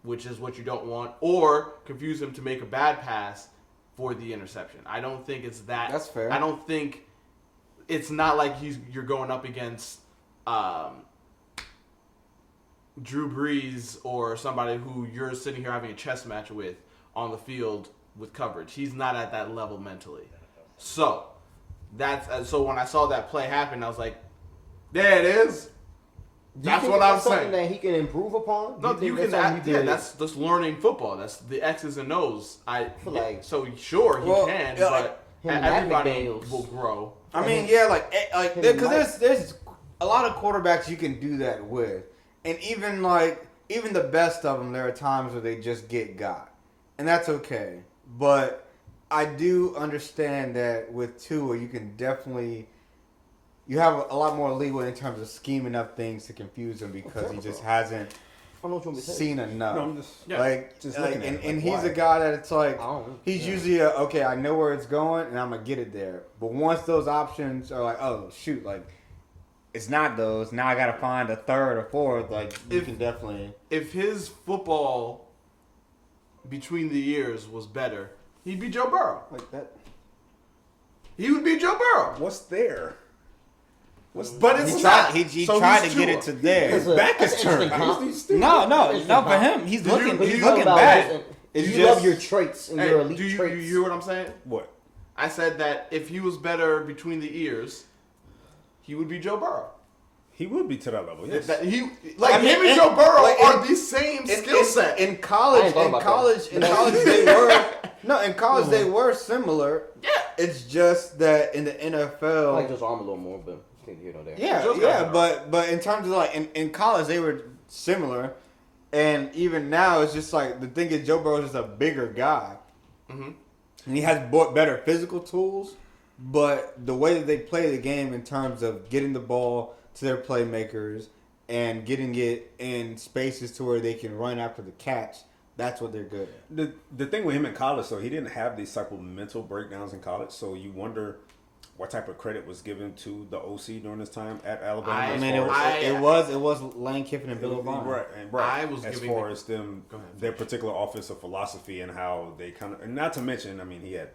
A: which is what you don't want, or confuse him to make a bad pass for the interception. I don't think it's that.
C: That's fair.
A: I don't think it's not like you're going up against Drew Brees or somebody who you're sitting here having a chess match with on the field with coverage. He's not at that level mentally. So so when I saw that play happen, I was like, there it is.
B: Do you
A: That's
B: think
A: what I'm
B: something
A: saying.
B: that he can improve upon?
A: No,
B: Do
A: you
B: think
A: can.
B: that's something
A: That's just learning football. That's the X's and O's.
B: feel like-
A: So sure he
C: Well,
A: can,
C: yeah,
A: but
B: him and Matt
A: everybody
B: McDaniels.
A: will grow.
C: I mean, yeah, like
B: Him
C: because
B: and
C: there's a lot of quarterbacks you can do that with, and even the best of them, there are times where they just get got, and that's okay. But I do understand that with Tua, you can definitely you have a lot more leeway in terms of scheming up things to confuse him because he just hasn't
B: I don't know what you want me to say.
C: seen enough.
D: No, I'm just
C: Just
D: looking at
C: and,
D: it,
C: and
D: like,
C: he's
D: why?
C: a guy that it's like
B: I don't know.
C: he's
B: Yeah.
C: usually okay. I know where it's going, and I'm gonna get it there. But once those options are like, oh shoot, like
E: It's not those. Now I gotta find a third or fourth. Like you
A: If-
E: can definitely.
A: If his football between the years was better, he'd be Joe Burrow.
C: like that.
A: He would be Joe Burrow.
D: What's there?
A: But it's
E: He
A: not.
E: tried. He
A: So
E: tried
A: he's
E: to get
A: Tua.
E: it to there.
B: That's a-
D: back
B: that's
D: is
B: interesting
D: turned.
B: comp.
E: No, for him, he's
A: Did you-
E: looking.
A: did
E: He's
A: you
E: looking
B: About
E: back.
B: his-
C: It's
B: you
C: just-
B: love your traits and
A: Hey,
B: your elite
A: do you
B: traits.
A: hear what I'm saying?
D: What?
A: I said that if he was better between the ears, he would be Joe Burrow.
D: He would be to that level, yes.
A: Him and
C: and-
A: Joe Burrow
C: like,
A: are the same skill set.
C: In
B: I
C: college,
B: ain't thought about
C: in college they were similar.
A: Yeah.
C: It's just that in the
B: I
C: NFL,
B: like Joe's arm a little more, but can't hear no there.
C: yeah, but in terms of like in college they were similar, and even now it's just like the thing is Joe Burrow is just a bigger guy,
A: Mhm.
C: and he has better physical tools, but the way that they play the game in terms of getting the ball to their playmakers and getting it in spaces to where they can run after the catch. That's what they're good at.
D: The thing with him in college, though, he didn't have these type of mental breakdowns in college. So you wonder what type of credit was given to the OC during his time at Alabama.
C: I mean, it was Lane Kiffin and Bill O'Brien.
D: Right.
A: I was
D: as
A: giving
D: far
A: the-
D: as them,
A: Go ahead,
D: their particular offensive philosophy and how they kind of, and not to mention, I mean, he had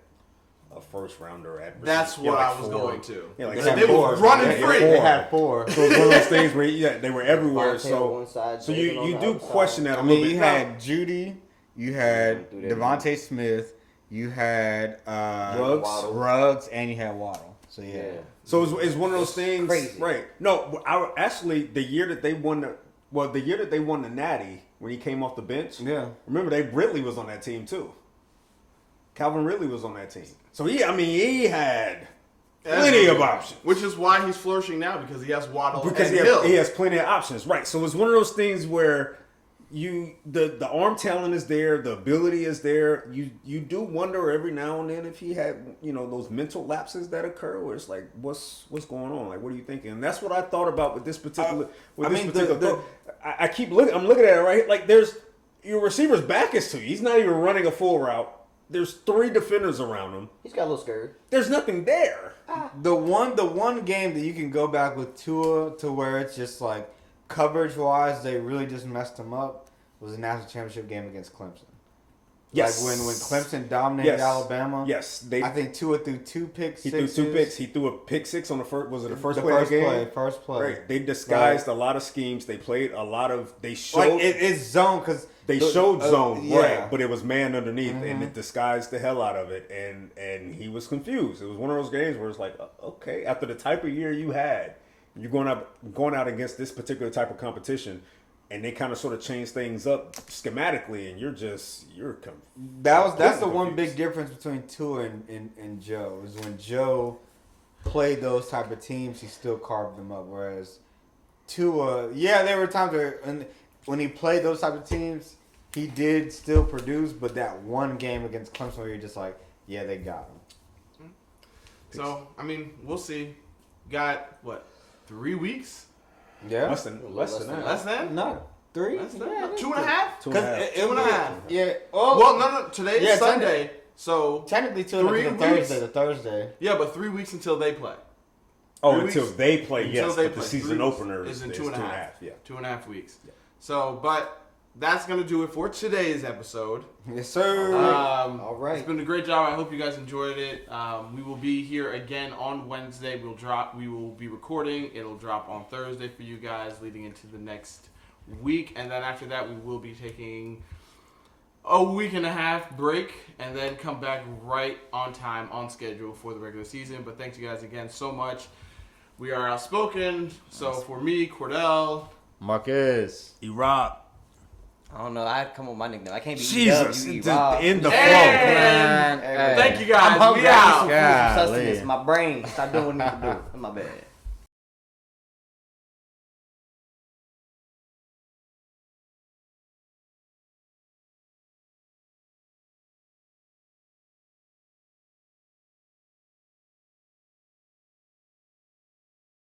D: a first rounder at.
A: That's
D: he had
A: what
D: like
A: I was
D: 4.
A: going to.
D: Yeah, like
A: They were running free.
C: They had 4.
D: So it's one of those things where they were everywhere.
B: Fontaine on one
D: So
B: side,
D: so
B: David on
D: you
B: the
D: do
B: outside.
D: question that a
C: I
D: little
C: mean,
D: bit.
C: you had Judy, you had
B: Do that.
C: Devontae Smith, you had
D: Ruggs.
C: and you had Waddle. So yeah.
D: So it's one of those things,
B: crazy.
D: right? No, the year that they won the Natty when he came off the bench.
C: Yeah.
D: Remember, Ridley was on that team too. Calvin Ridley was on that team. So he had plenty of options.
A: Which is why he's flourishing now, because he has Waddle
D: Because
A: and Hill.
D: he has plenty of options, right? So it's one of those things where the arm talent is there, the ability is there. You do wonder every now and then if he had those mental lapses that occur where it's like what's going on, like what are you thinking? And that's what I thought about with this particular throw. I keep looking. I'm looking at it right, like there's your receiver's back is to you. He's not even running a full route. There's 3 defenders around him.
B: He's got a little scared.
D: There's nothing there.
C: The one game that you can go back with Tua to where it's just like coverage wise they really just messed him up was the national championship game against Clemson.
D: Yes.
C: Like when Clemson dominated Alabama.
D: Yes.
C: I think Tua threw 2 picks.
D: He threw 2 picks. He threw a pick 6 on the first. Was it the first play of the game?
C: First play.
D: Right. They disguised a lot of schemes. They played a lot of. They showed.
C: Like it's zone because
D: they showed zone,
C: yeah.
D: right? But it was man underneath, and it disguised the hell out of it. And he was confused. It was one of those games where it's like, okay, after the type of year you had, you're going out against this particular type of competition. And they kind of sort of change things up schematically, and that's
C: the one big difference between Tua and Joe is when Joe played those type of teams, he still carved them up. Whereas Tua, there were times where when he played those type of teams, he did still produce, but that one game against Clemson where you're just like, yeah, they got him.
A: So I mean, we'll see. Got what? 3 weeks?
C: Yeah,
D: less than that.
A: Less than?
C: No, 3.
A: Less than?
C: Yeah,
A: 2.5?
D: 2.5.
A: 2.5.
C: Yeah.
A: Well, no. Today's
C: Yeah,
A: Sunday, so
C: Technically, till
A: 3
C: the
A: weeks?
C: Thursday.
A: Yeah, but 3 weeks until they play.
D: Oh,
A: 3
D: until
A: weeks?
D: they play,
A: Until
D: yes.
A: they
D: But
A: play.
D: the season
A: 3 weeks
D: opener
A: is in
D: is
A: 2.5.
D: Yeah.
A: 2.5 weeks. Yeah. So, but that's gonna do it for today's episode.
C: Yes, sir.
B: All right.
A: It's been a great job. I hope you guys enjoyed it. We will be here again on Wednesday. We will be recording. It'll drop on Thursday for you guys, leading into the next week, and then after that, we will be taking a 1.5 week break, and then come back right on time, on schedule for the regular season. But thanks you guys again so much. We are Outspoken. So for me, Cordell,
E: Marcus.
D: Iraq.
B: I don't know. I had to come up with my nickname. I can't be
D: Jesus.
B: E-W,
D: In the flow.
A: and
B: Hey.
A: thank you guys.
B: I'm hungry.
A: We
B: I need
A: out.
B: some food, some
E: Golly.
B: sustenance. My brain. Stop doing what it need to do. My bad.